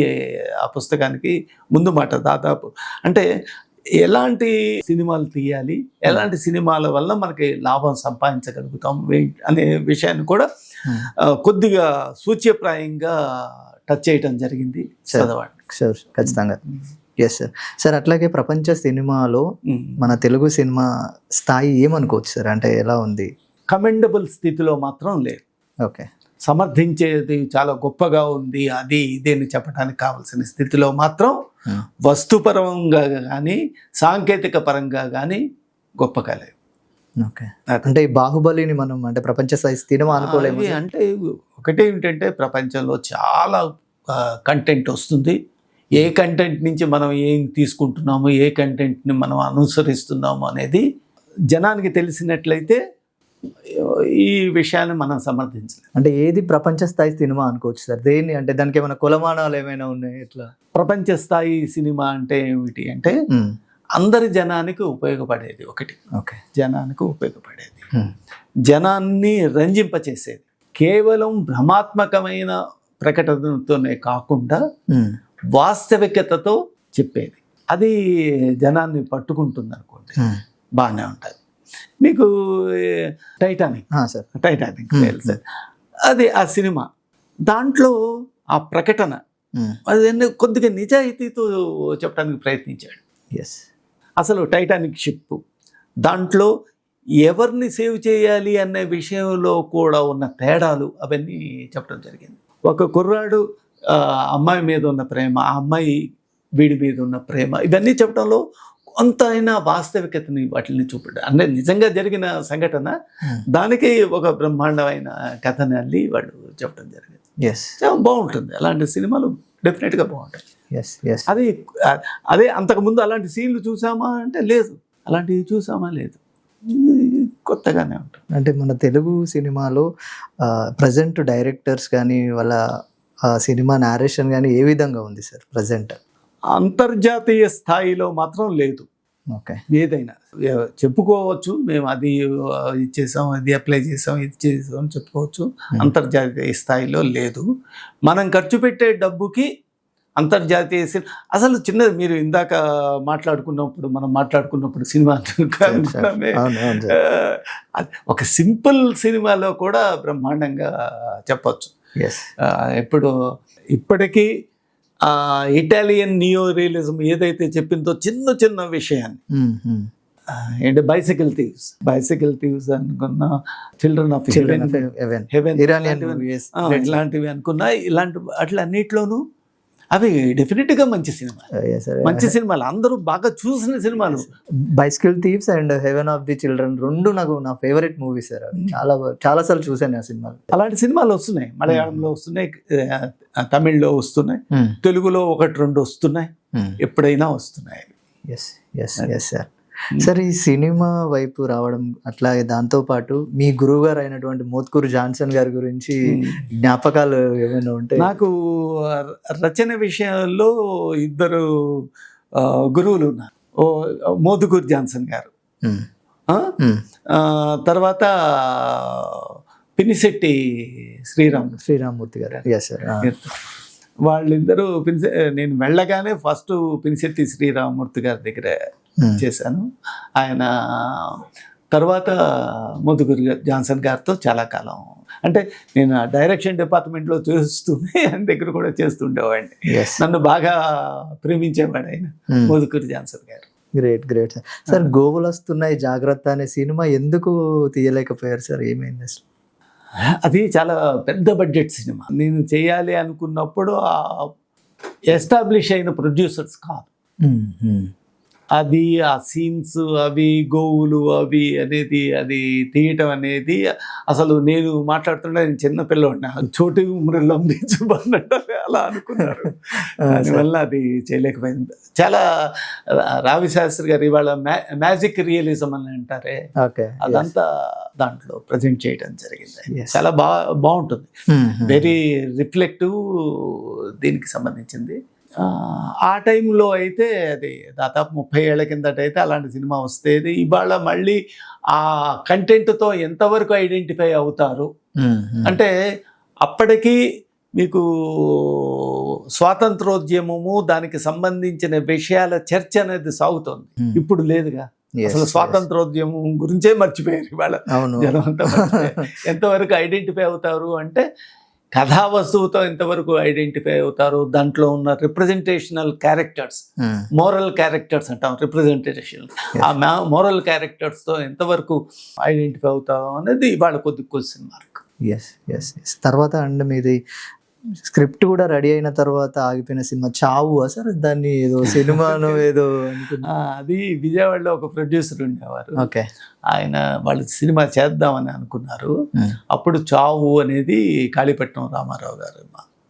ఆ పుస్తకానికి ముందు మాట. దాదాపు అంటే ఎలాంటి సినిమాలు తీయాలి, ఎలాంటి సినిమాల వల్ల మనకి లాభం సంపాదించగలుగుతాం అనే విషయాన్ని కూడా కొద్దిగా సూచ్యప్రాయంగా టచ్ చేయటం జరిగింది. చదవండి. షూర్, ఖచ్చితంగా. Yes sir. సార్ అట్లాగే ప్రపంచ సినిమాలో మన తెలుగు సినిమా స్థాయి ఏమనుకోవచ్చు సార్? అంటే ఎలా ఉంది? కమెండబుల్ స్థితిలో మాత్రం లేదు. ఓకే. సమర్థించేది చాలా గొప్పగా ఉంది అది ఇదేని చెప్పడానికి కావాల్సిన స్థితిలో మాత్రం వస్తుపరంగా కానీ సాంకేతిక పరంగా కానీ గొప్పగా లేవు. ఓకే. అంటే ఈ బాహుబలిని మనం అంటే ప్రపంచ స్థాయి సినిమా అనుకోలేము. అంటే ఒకటే ఏంటంటే ప్రపంచంలో చాలా కంటెంట్ వస్తుంది. ఏ కంటెంట్ నుంచి మనం ఏం తీసుకుంటున్నాము, ఏ కంటెంట్ని మనం అనుసరిస్తున్నాము అనేది జనానికి తెలిసినట్లయితే ఈ విషయాన్ని మనం సమర్థించలేం. అంటే ఏది ప్రపంచ స్థాయి సినిమా అనుకోవచ్చు సార్? దేన్ని అంటే దానికి ఏమైనా కొలమానాలు ఏమైనా ఉన్నాయి? ఎట్లా ప్రపంచ స్థాయి సినిమా అంటే ఏమిటి అంటే అందరి జనానికి ఉపయోగపడేది ఒకటి. ఓకే. జనానికి ఉపయోగపడేది, జనాన్ని రంజింపచేసేది, కేవలం భ్రమాత్మకమైన ప్రకటనతోనే కాకుండా వాస్తవికతతో చెప్పేది. అది జనాన్ని పట్టుకుంటుంది అనుకోండి, బాగానే ఉంటుంది. మీకు టైటానిక్ తెలుసు, అది ఆ సినిమా. దాంట్లో ఆ ప్రకటన అది కొద్దిగా నిజాయితీతో చెప్పడానికి ప్రయత్నించాడు. అసలు టైటానిక్ షిప్ దాంట్లో ఎవరిని సేవ్ చేయాలి అనే విషయంలో కూడా ఉన్న తేడాలు అవన్నీ చెప్పడం జరిగింది. ఒక కుర్రాడు అమ్మాయి మీద ఉన్న ప్రేమ, ఆ అమ్మాయి వీడి మీద ఉన్న ప్రేమ, ఇవన్నీ చెప్పడంలో కొంత అయినా వాస్తవికతని వాటిని చూపడం అంటే నిజంగా జరిగిన సంఘటన, దానికి ఒక బ్రహ్మాండమైన కథని అల్లి వాళ్ళు చెప్పడం జరిగింది. బాగుంటుంది. అలాంటి సినిమాలు డెఫినెట్గా బాగుంటాయి. అదే అంతకుముందు అలాంటి సీన్లు చూసామా అంటే లేదు, అలాంటివి చూసామా లేదు, కొత్తగానే ఉంటుంది. అంటే మన తెలుగు సినిమాలో ప్రజెంట్ డైరెక్టర్స్ కానీ వాళ్ళ సినిమా నారేషన్ కానీ ఏ విధంగా ఉంది సార్ ప్రజెంట్? అంతర్జాతీయ స్థాయిలో మాత్రం లేదు. ఓకే. ఏదైనా చెప్పుకోవచ్చు, మేము అది ఇచ్చేసాం, అది అప్లై చేసాం, ఇది చేసాం అని చెప్పుకోవచ్చు. అంతర్జాతీయ స్థాయిలో లేదు. మనం ఖర్చు పెట్టే డబ్బుకి అంతర్జాతీయ అసలు చిన్నది. మీరు ఇందాక మనం మాట్లాడుకున్నప్పుడు సినిమా ఒక సింపుల్ సినిమాలో కూడా బ్రహ్మాండంగా చెప్పచ్చు. ఇప్పటికీ ఇటాలియన్ నియో రియలిజం ఏదైతే చెప్పిందో చిన్న చిన్న విషయాన్ని, ఏంటి బైసికల్ థీవ్స్ అనుకున్నా, చిల్డ్రన్ ఆఫ్ హెవెన్ ఇలాంటివి అనుకున్నా, అట్లా అన్నిట్లోనూ అవి డెఫినెట్గా మంచి సినిమాలు, అందరూ బాగా చూసిన సినిమాలు. Bicycle thieves and heaven of the children రెండు నా ఫేవరెట్ మూవీస్ సార్. చాలా సార్లు చూసాను ఆ సినిమాలు. అలాంటి సినిమాలు వస్తున్నాయి, మలయాళంలో వస్తున్నాయి, తమిళ్లో వస్తున్నాయి, తెలుగులో 1-2 వస్తున్నాయి, ఎప్పుడైనా వస్తున్నాయి. సార్ ఈ సినిమా వైపు రావడం అట్లాగే దాంతోపాటు మీ గురువు గారు అయినటువంటి మోత్కూరు జాన్సన్ గారి గురించి జ్ఞాపకాలు ఏమైనా ఉంటాయి? నాకు రచన విషయంలో 2 గురువులు ఉన్నారు. మోత్కూరు జాన్సన్ గారు, తర్వాత పినిశెట్టి శ్రీరామ్మూర్తి గారు. వాళ్ళిద్దరూ నేను వెళ్ళగానే ఫస్ట్ పినిశెట్టి శ్రీరామ్మూర్తి గారి దగ్గర చేశాను. ఆయన తర్వాత మోత్కూరు జాన్సన్ గారితో చాలా కాలం, అంటే నేను డైరెక్షన్ డిపార్ట్మెంట్లో చేస్తూనే ఆయన దగ్గర కూడా చేస్తుండేవాడిని. నన్ను బాగా ప్రేమించేవాడు ఆయన, మోత్కూరు జాన్సన్ గారు. Great sir. గోవులు వస్తున్నాయి జాగ్రత్త అనే సినిమా ఎందుకు తీయలేకపోయారు సార్? ఏమైంది అసలు? అది చాలా పెద్ద బడ్జెట్ సినిమా. నేను చేయాలి అనుకున్నప్పుడు ఎస్టాబ్లిష్ అయిన ప్రొడ్యూసర్స్ కాదు. అది ఆ సీన్స్ అవి గోవులు అవి అనేది అది తీయటం అనేది అసలు నేను మాట్లాడుతుంటే నేను చిన్న పిల్లవాడిని చోటు ఉమ్రి లంబించబడినట్టు అలా అనుకున్నారు. దానివల్ల అది చేయలేకపోయింది. చాలా రావి శాస్త్రి గారు ఇవాళ మ్యాజిక్ రియలిజం అని అంటారే, అదంతా దాంట్లో ప్రజెంట్ చేయడం జరిగింది. చాలా బాగుంటుంది, వెరీ రిఫ్లెక్టివ్ దీనికి సంబంధించింది. ఆ టైంలో అయితే అది దాదాపు 30 ఏళ్ల కిందట అయితే అలాంటి సినిమా వస్తేది. ఇవాళ మళ్ళీ ఆ కంటెంట్తో ఎంతవరకు ఐడెంటిఫై అవుతారు అంటే, అప్పటికి మీకు స్వాతంత్రోద్యమము దానికి సంబంధించిన విషయాల చర్చ అనేది సాగుతోంది. ఇప్పుడు లేదుగా, అసలు స్వాతంత్రోద్యమం గురించే మర్చిపోయారు ఇవాళ జనం అంతా. ఎంతవరకు ఐడెంటిఫై అవుతారు అంటే, కథా వస్తువుతో ఎంతవరకు ఐడెంటిఫై అవుతారు, దాంట్లో ఉన్న రిప్రజెంటేషనల్ క్యారెక్టర్స్, మోరల్ క్యారెక్టర్స్ అంటాం రిప్రజెంటేషన్, ఆ మోరల్ క్యారెక్టర్స్తో ఎంతవరకు ఐడెంటిఫై అవుతారు అనేది ఇవాళ కొద్ది క్వశ్చన్ మార్క్. తర్వాత అండ్ మీది స్క్రిప్ట్ కూడా రెడీ అయిన తర్వాత ఆగిపోయిన సినిమా చావు సార్, దాన్ని ఏదో సినిమాను ఏదో అది విజయవాడలో ఒక ప్రొడ్యూసర్ ఉండేవారు. ఆయన వాళ్ళు సినిమా చేద్దామని అనుకున్నారు. అప్పుడు చావు అనేది కాళీపట్నం రామారావు గారు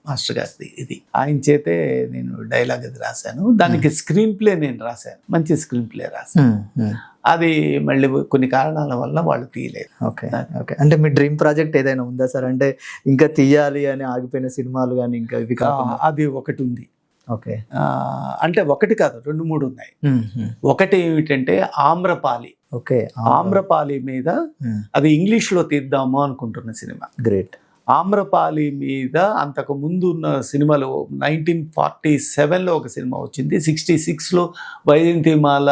మాస్టర్ గారిది. ఇది ఆయన చేతే నేను డైలాగ్ అది రాశాను. దానికి స్క్రీన్ ప్లే నేను రాశాను, మంచి స్క్రీన్ ప్లే రాశాను. అది మళ్ళీ కొన్ని కారణాల వల్ల వాళ్ళు తీయలేదు. అంటే మీ డ్రీమ్ ప్రాజెక్ట్ ఏదైనా ఉందా సార్? అంటే ఇంకా తీయాలి అని ఆగిపోయిన సినిమాలు కానీ ఇంకా ఇవి కాకుండా? అది ఒకటి ఉంది. అంటే ఒకటి కాదు, 2-3 ఉన్నాయి. ఒకటి ఏమిటంటే ఆమ్రపాలి. ఆమ్రపాలి మీద అది ఇంగ్లీష్లో తీద్దాము అనుకుంటున్న సినిమా. గ్రేట్. ఆమ్రపాలి మీద అంతకు ముందు ఉన్న సినిమాలు 1947లో ఒక సినిమా వచ్చింది, 66లో వైజయంతిమాల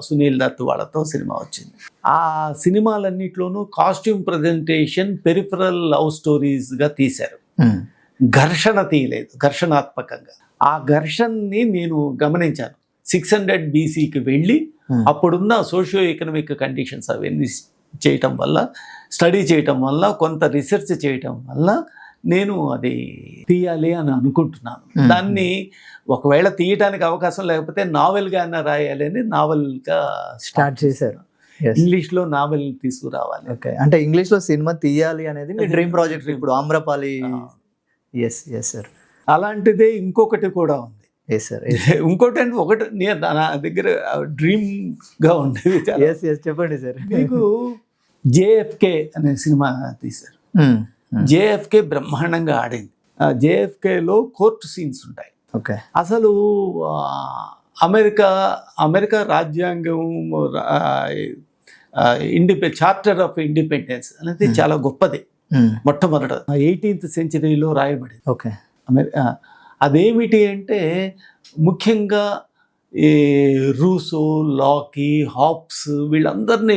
సునీల్ దత్ వాళ్ళతో సినిమా వచ్చింది. ఆ సినిమాలన్నిట్లోనూ కాస్ట్యూమ్ ప్రజెంటేషన్ పెరిఫరల్ లవ్ స్టోరీస్గా తీశారు, ఘర్షణ తీయలేదు ఘర్షణాత్మకంగా. ఆ ఘర్షణని నేను గమనించాను. 600 BCకి వెళ్ళి అప్పుడున్న సోషియో ఎకనామిక్ కండిషన్స్ అవన్నీ చేయటం వల్ల, స్టడీ చేయటం వల్ల, కొంత రీసెర్చ్ చేయటం వల్ల నేను అది తీయాలి అని అనుకుంటున్నాను. దాన్ని ఒకవేళ తీయటానికి అవకాశం లేకపోతే నావెల్గా అన్న రాయాలి అని నావెల్గా స్టార్ట్ చేశారు. ఇంగ్లీష్లో నావెల్ తీసుకురావాలి. అంటే ఇంగ్లీష్లో సినిమా తీయాలి అనేది మీ డ్రీమ్ ప్రాజెక్ట్ ఇప్పుడు ఆమ్రపాలి. సార్ అలాంటిదే ఇంకొకటి కూడా ఉంది. ఇంకోటి అంటే ఒకటి నా దగ్గర డ్రీమ్గా ఉండేది. చెప్పండి సార్. మీకు JFK అనే సినిమా తీశారు. JFK బ్రహ్మాండంగా ఆడింది. JFKలో కోర్టు సీన్స్ ఉంటాయి. అసలు అమెరికా రాజ్యాంగం చార్టర్ ఆఫ్ ఇండిపెండెన్స్ అనేది చాలా గొప్పది. మొట్టమొదట 18th సెంచరీలో రాయబడింది. అదేమిటి అంటే ముఖ్యంగా ఈ రూసో, లాకీ, హాబ్స్ వీళ్ళందరినీ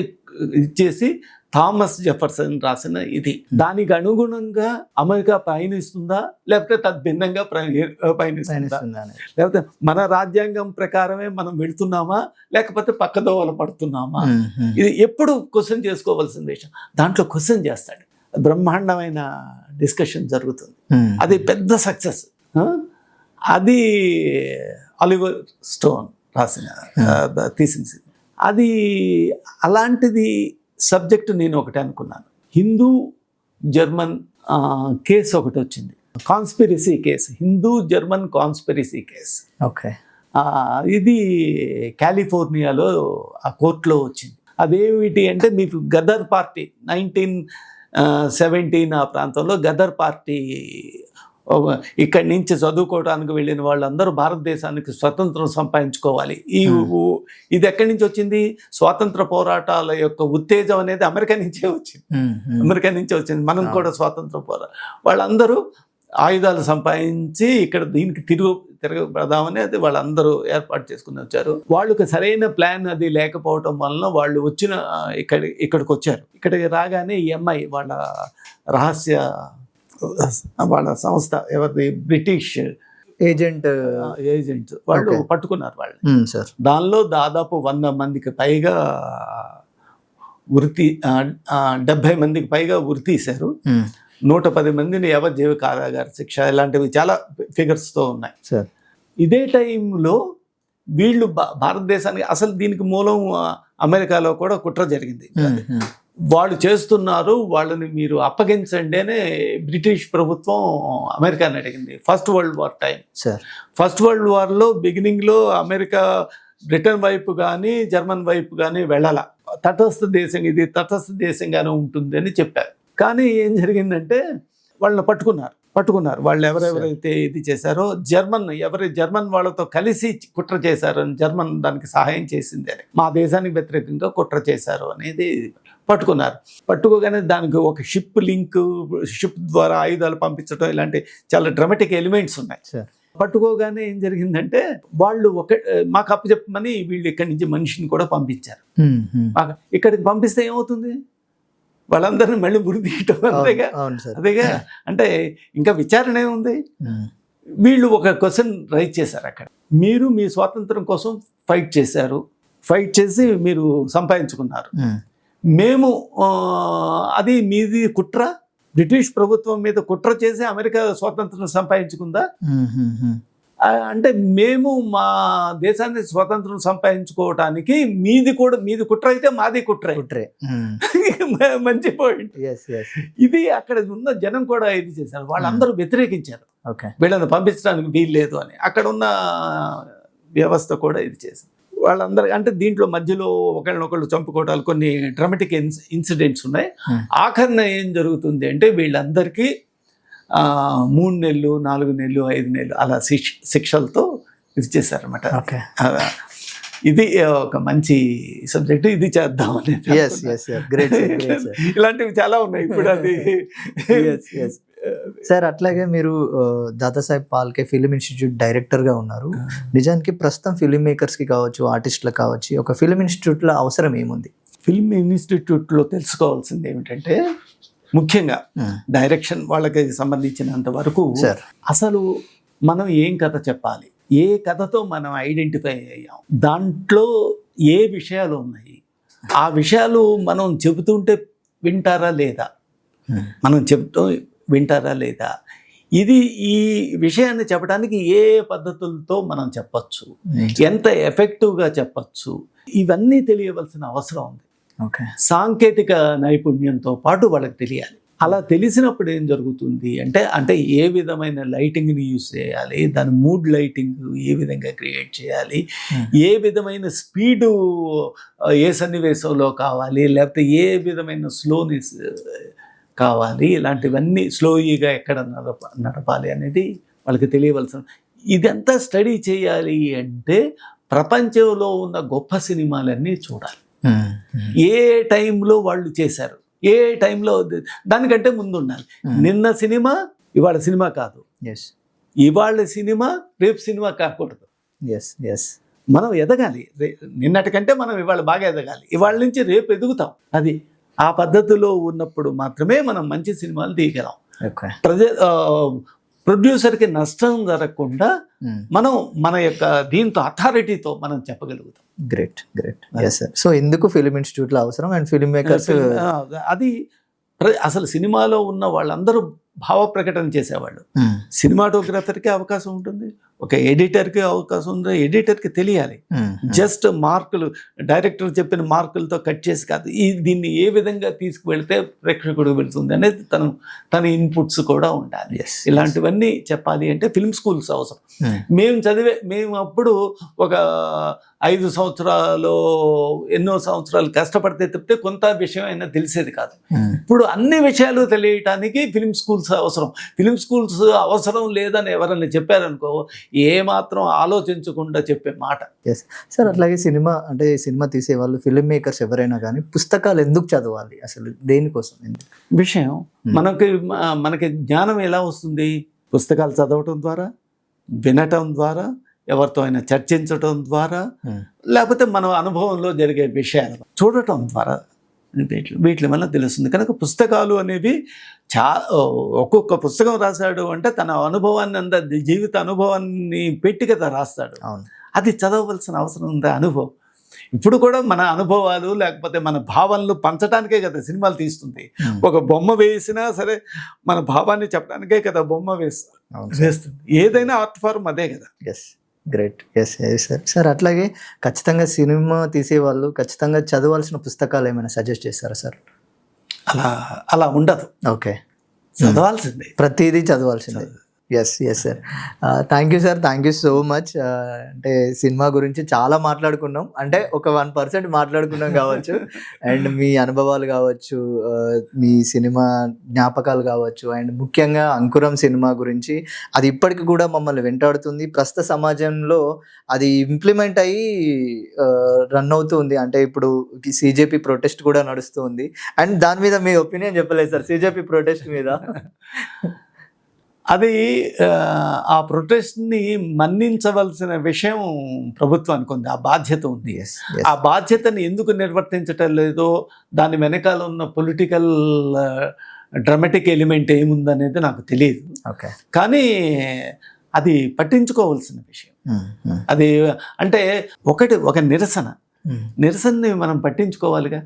ఇచ్చేసి థామస్ జెఫర్సన్ రాసిన ఇది. దానికి అనుగుణంగా అమెరికా పయనిస్తుందా లేకపోతే తద్భిన్నంగా పయనిస్తుందా, లేకపోతే మన రాజ్యాంగం ప్రకారమే మనం వెళుతున్నామా లేకపోతే పక్కదోవలు పడుతున్నామా, ఇది ఎప్పుడు క్వశ్చన్ చేసుకోవాల్సిన విషయం. దాంట్లో క్వశ్చన్ చేస్తాడు, బ్రహ్మాండమైన డిస్కషన్ జరుగుతుంది. అది పెద్ద సక్సెస్. అది ఆలివర్ స్టోన్ తీసిన సినిమా. అది అలాంటిది సబ్జెక్టు నేను ఒకటి అనుకున్నాను. హిందూ జర్మన్ కేసు ఒకటి వచ్చింది, conspiracy case, Hindu German conspiracy case. ఇది కాలిఫోర్నియాలో ఆ కోర్టులో వచ్చింది. అదేమిటి అంటే మీకు గదర్ పార్టీ 1917 ఆ ప్రాంతంలో గదర్ పార్టీ ఇక్కడి నుంచి చదువుకోవడానికి వెళ్ళిన వాళ్ళందరూ భారతదేశానికి స్వతంత్రం సంపాదించుకోవాలి. ఇది ఎక్కడి నుంచి వచ్చింది? స్వాతంత్ర పోరాటాల యొక్క ఉత్తేజం అనేది అమెరికా నుంచే వచ్చింది. మనం కూడా స్వాతంత్ర వాళ్ళందరూ ఆయుధాలు సంపాదించి ఇక్కడ దీనికి తిరగబడదామని అది వాళ్ళందరూ ఏర్పాటు చేసుకుని వచ్చారు. వాళ్ళకి సరైన ప్లాన్ అది లేకపోవటం వలన వాళ్ళు ఇక్కడికి వచ్చారు. ఇక్కడికి రాగానే ఈ అమ్మాయి వాళ్ళ రహస్య వాళ్ళ సంస్థ ఎవరిది బ్రిటిష్ ఏజెంట్ వాళ్ళు పట్టుకున్నారు వాళ్ళని. దానిలో దాదాపు 100 మందికి పైగా 70 మందికి పైగా ఉరి తీశారు. 110 మందిని యావజ్జీవ కారాగార శిక్ష, ఇలాంటివి చాలా ఫిగర్స్తో ఉన్నాయి. ఇదే టైంలో వీళ్ళు భారతదేశానికి అసలు దీనికి మూలం అమెరికాలో కూడా కుట్ర జరిగింది. వాళ్ళు చేస్తున్నారు, వాళ్ళని మీరు అప్పగించండి అని బ్రిటిష్ ప్రభుత్వం అమెరికాని అడిగింది. First world war time. First world వార్లో బిగినింగ్లో అమెరికా బ్రిటన్ వైపు కానీ జర్మన్ వైపు కానీ వెళ్ళాల. తటస్థ దేశం, ఇది తటస్థ దేశంగానే ఉంటుంది అని చెప్పారు. కానీ ఏం జరిగిందంటే వాళ్ళని పట్టుకున్నారు. వాళ్ళు ఎవరెవరైతే ఇది చేశారో జర్మన్ వాళ్ళతో కలిసి కుట్ర చేశారని, జర్మన్ దానికి సహాయం చేసింది అని, మా దేశానికి వ్యతిరేకంగా కుట్ర చేశారు అనేది పట్టుకున్నారు. పట్టుకోగానే దానికి ఒక షిప్ ద్వారా ఆయుధాలు పంపించడం, ఇలాంటి చాలా డ్రామాటిక్ ఎలిమెంట్స్ ఉన్నాయి. పట్టుకోగానే ఏం జరిగిందంటే వాళ్ళు మాకు అప్పచెప్పమని వీళ్ళు ఇక్కడి నుంచి మనిషిని కూడా పంపించారు. ఇక్కడికి పంపిస్తే ఏమవుతుంది, వాళ్ళందరినీ మళ్ళీ ఉరిదీయటం. అదేగా అంటే ఇంకా విచారణ ఏముంది. వీళ్ళు ఒక క్వశ్చన్ రైజ్ చేశారు అక్కడ, మీరు మీ స్వాతంత్రం కోసం ఫైట్ చేసి మీరు సంపాదించుకున్నారు, మేము అది మీది కుట్ర, బ్రిటిష్ ప్రభుత్వం మీద కుట్ర చేసి అమెరికా స్వాతంత్రం సంపాదించుకుందా అంటే, మేము మా దేశాన్ని స్వతంత్రం సంపాదించుకోవటానికి మీది కుట్ర అయితే మాది కుట్రే. మంచి పాయింట్. ఇది అక్కడ ఉన్న జనం కూడా ఇది చేశారు. వాళ్ళందరూ వ్యతిరేకించారు, వీళ్ళని పంపించడానికి వీలు లేదు అని. అక్కడ ఉన్న వ్యవస్థ కూడా ఇది చేశారు. వాళ్ళందరూ అంటే దీంట్లో మధ్యలో ఒకళ్ళనొకళ్ళు చంపుకోవటాలు, కొన్ని డ్రామాటిక్ ఇన్సిడెంట్స్ ఉన్నాయి. ఆఖరణ ఏం జరుగుతుంది అంటే వీళ్ళందరికీ 3 నెలలు, 4 నెలలు, 5 నెలలు అలా శిక్షలతో ఇది చేశారనమాట. ఇది ఒక మంచి సబ్జెక్ట్, ఇది చేద్దాం అనేది. ఇలాంటివి చాలా ఉన్నాయి ఇప్పుడు. అది సార్ అట్లాగే మీరు దాదాసాహెబ్ ఫాల్కే ఫిలిం ఇన్స్టిట్యూట్ డైరెక్టర్గా ఉన్నారు. నిజానికి ప్రస్తుతం ఫిలిం మేకర్స్కి కావచ్చు, ఆర్టిస్టులకు కావచ్చు, ఒక ఫిలిం ఇన్స్టిట్యూట్లో అవసరం ఏముంది? ఫిలిం ఇన్స్టిట్యూట్లో తెలుసుకోవాల్సింది ఏమిటంటే, ముఖ్యంగా డైరెక్షన్ వాళ్ళకి సంబంధించినంత వరకు అసలు మనం ఏం కథ చెప్పాలి, ఏ కథతో మనం ఐడెంటిఫై అయ్యాం, దాంట్లో ఏ విషయాలు ఉన్నాయి, ఆ విషయాలు మనం చెబుతుంటే వింటారా లేదా, ఇది ఈ విషయాన్ని చెప్పడానికి ఏ పద్ధతులతో మనం చెప్పచ్చు, ఎంత ఎఫెక్టివ్గా చెప్పచ్చు, ఇవన్నీ తెలియవలసిన అవసరం ఉంది. సాంకేతిక నైపుణ్యంతో పాటు వాళ్ళకి తెలియాలి. అలా తెలిసినప్పుడు ఏం జరుగుతుంది అంటే ఏ విధమైన లైటింగ్ని యూజ్ చేయాలి, దాని మూడ్ లైటింగ్ ఏ విధంగా క్రియేట్ చేయాలి, ఏ విధమైన స్పీడు ఏ సన్నివేశంలో కావాలి, లేకపోతే ఏ విధమైన స్లోనెస్ కావాలి, ఇలాంటివన్నీ స్లోగా ఎక్కడ నడపాలి అనేది వాళ్ళకి తెలియవలసిన. ఇదంతా స్టడీ చేయాలి అంటే ప్రపంచంలో ఉన్న గొప్ప సినిమాలన్నీ చూడాలి. ఏ టైంలో వాళ్ళు చేశారు, ఏ టైంలో, దానికంటే ముందు ఉండాలి. నిన్న సినిమా ఇవాళ సినిమా కాదు, ఇవాళ సినిమా రేపు సినిమా కాకూడదు. మనం ఎదగాలి, నిన్నటికంటే మనం ఇవాళ బాగా ఎదగాలి, ఇవాళ నుంచి రేపు ఎదుగుతాం. అది ఆ పద్ధతిలో ఉన్నప్పుడు మాత్రమే మనం మంచి సినిమాలు తీయగలం. ప్రొడ్యూసర్కి నష్టం జరగకుండా మనం మన యొక్క దీంతో అథారిటీతో మనం చెప్పగలుగుతాం. గ్రేట్. సో ఎందుకు ఫిలిం ఇన్స్టిట్యూట్లో అవసరం అండ్ ఫిలిం మేకర్స్, అది అసలు సినిమాలో ఉన్న వాళ్ళందరూ భావ ప్రకటన చేసేవాళ్ళు. సినిమాటోగ్రఫర్కి అవకాశం ఉంటుంది, ఒక ఎడిటర్కి అవకాశం ఉంది. ఎడిటర్కి తెలియాలి, జస్ట్ మార్కులు డైరెక్టర్ చెప్పిన మార్కులతో కట్ చేసి కాదు, దీన్ని ఏ విధంగా తీసుకువెళ్తే ప్రేక్షకుడు వెళ్తుంది అనేది తన ఇన్పుట్స్ కూడా ఉండాలి. ఇలాంటివన్నీ చెప్పాలి అంటే ఫిల్మ్ స్కూల్స్ అవసరం. మేము అప్పుడు ఒక 5 సంవత్సరాలు ఎన్నో సంవత్సరాలు కష్టపడితే తప్పితే కొంత విషయం అయినా తెలిసేది కాదు. ఇప్పుడు అన్ని విషయాలు తెలియటానికి ఫిలిం స్కూల్స్ అవసరం. ఫిలిం స్కూల్స్ అవసరం లేదని ఎవరైనా చెప్పారనుకో, ఏమాత్రం ఆలోచించకుండా చెప్పే మాట. సార్ అట్లాగే సినిమా తీసే వాళ్ళు, ఫిలిం మేకర్స్ ఎవరైనా కానీ పుస్తకాలు ఎందుకు చదవాలి, అసలు దేనికోసం విషయం? మనకి జ్ఞానం ఎలా వస్తుంది? పుస్తకాలు చదవటం ద్వారా, వినటం ద్వారా, ఎవరితో అయినా చర్చించటం ద్వారా, లేకపోతే మన అనుభవంలో జరిగే విషయాలు చూడటం ద్వారా, వీటి వల్ల తెలుస్తుంది. కనుక పుస్తకాలు అనేవి ఒక్కొక్క పుస్తకం రాశాడు అంటే తన అనుభవాన్ని జీవిత అనుభవాన్ని పెట్టి కదా రాస్తాడు. అది చదవవలసిన అవసరం ఉంది. అనుభవం ఇప్పుడు కూడా మన అనుభవాలు లేకపోతే మన భావనలు పంచడానికే కదా సినిమాలు తీస్తుంది. ఒక బొమ్మ వేసినా సరే మన భావాన్ని చెప్పడానికే కదా బొమ్మ వేస్తుంది. ఏదైనా ఆర్ట్ ఫార్మ్ అదే కదా. Great. Yes yes sir. Sir అట్లాగే ఖచ్చితంగా సినిమా తీసేవాళ్ళు ఖచ్చితంగా చదవాల్సిన పుస్తకాలు ఏమైనా సజెస్ట్ చేస్తారా సార్? అలా అలా ఉండదు, ఓకే, చదవాల్సిందే. ప్రతిదీ చదవాల్సిందే. Yes yes sir. Thank you sir, thank you so much. అంటే సినిమా గురించి చాలా మాట్లాడుకున్నాం, అంటే ఒక 1% మాట్లాడుకున్నాం కావచ్చు. అండ్ మీ అనుభవాలు కావచ్చు, మీ సినిమా జ్ఞాపకాలు కావచ్చు, అండ్ ముఖ్యంగా అంకురం సినిమా గురించి అది ఇప్పటికి కూడా మమ్మల్ని వెంటాడుతుంది. ప్రస్తుత సమాజంలో అది ఇంప్లిమెంట్ అయ్యి రన్ అవుతుంది. అంటే ఇప్పుడు సిజేపి ప్రొటెస్ట్ కూడా నడుస్తుంది. అండ్ దాని మీద మీ ఒపీనియన్ చెప్పలేదు సార్, సిజేపి ప్రొటెస్ట్ మీద. అది ఆ ప్రొటెస్ట్ని మన్నించవలసిన విషయం ప్రభుత్వానికి ఉంది, ఆ బాధ్యత ఉంది. ఆ బాధ్యతని ఎందుకు నిర్వర్తించటం లేదో, దాని వెనకాల ఉన్న పొలిటికల్ డ్రామాటిక్ ఎలిమెంట్ ఏముందనేది నాకు తెలియదు. కానీ అది పట్టించుకోవాల్సిన విషయం. అది అంటే ఒక నిరసనని మనం పట్టించుకోవాలిగా.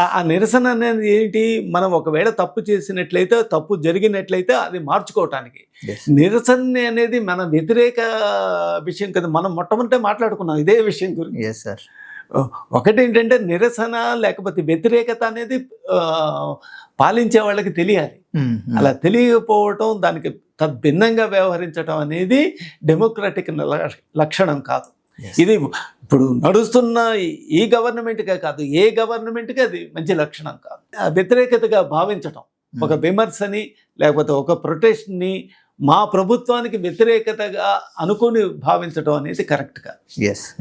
ఆ నిరసన అనేది ఏంటి, మనం ఒకవేళ తప్పు చేసినట్లయితే, తప్పు జరిగినట్లయితే అది మార్చుకోవటానికి. నిరసన అనేది మన వ్యతిరేక విషయం కదా. మనం మొట్టమొదట మాట్లాడుకున్నాం ఇదే విషయం గురించి. ఒకటి ఏంటంటే నిరసన లేకపోతే వ్యతిరేకత అనేది పాలించే వాళ్ళకి తెలియాలి. అలా తెలియకపోవటం, దానికి తద్భిన్నంగా వ్యవహరించడం అనేది డెమోక్రటిక్ లక్షణం కాదు. ఇది ఇప్పుడు నడుస్తున్న ఈ గవర్నమెంట్గా కాదు, ఏ గవర్నమెంట్కి అది మంచి లక్షణం కాదు. వ్యతిరేకతగా భావించటం, ఒక విమర్శని లేకపోతే ఒక ప్రొటెస్ట్ని మా ప్రభుత్వానికి వ్యతిరేకతగా అనుకుని భావించడం అనేది కరెక్ట్ కాదు.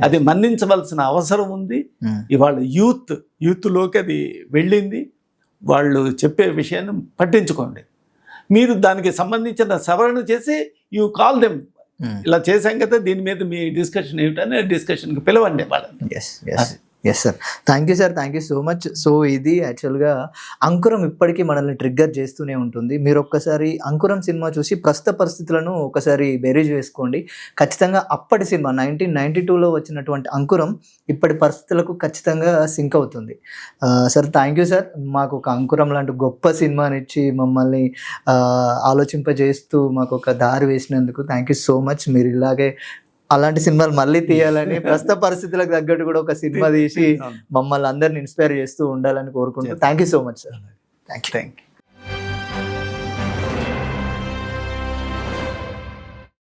అది మన్నించవలసిన అవసరం ఉంది. ఇవాళ యూత్లోకి అది వెళ్ళింది. వాళ్ళు చెప్పే విషయాన్ని పట్టించుకోండి. మీరు దానికి సంబంధించిన సవరణ చేసి యూ కాల్ దెమ్, ఇలా చేశాం కదా, దీని మీద మీ డిస్కషన్ ఏమిటని డిస్కషన్కి పిలవండి వాళ్ళని. Yes sir, thank you sir, thank you so much. So ఇది యాక్చువల్గా అంకురం ఇప్పటికీ మనల్ని ట్రిగ్గర్ చేస్తూనే ఉంటుంది. మీరు ఒక్కసారి అంకురం సినిమా చూసి ప్రస్తుత పరిస్థితులను ఒకసారి బేరీజ్ వేసుకోండి. ఖచ్చితంగా అప్పటి సినిమా 1992లో వచ్చినటువంటి అంకురం ఇప్పటి పరిస్థితులకు ఖచ్చితంగా సింక్ అవుతుంది. సార్ థ్యాంక్ యూ సార్, మాకు ఒక అంకురం లాంటి గొప్ప సినిమానిచ్చి మమ్మల్ని ఆలోచింపజేస్తూ మాకు ఒక దారి వేసినందుకు థ్యాంక్ యూ సో మచ్. మీరు ఇలాగే అలాంటి సినిమాలు మళ్ళీ తీయాలని, ప్రస్తుత పరిస్థితులకు తగ్గట్టు కూడా ఒక సినిమా తీసి మమ్మల్ని అందరిని ఇన్స్పైర్ చేస్తూ ఉండాలని కోరుకుంటూ thank you so much sir. Thank you.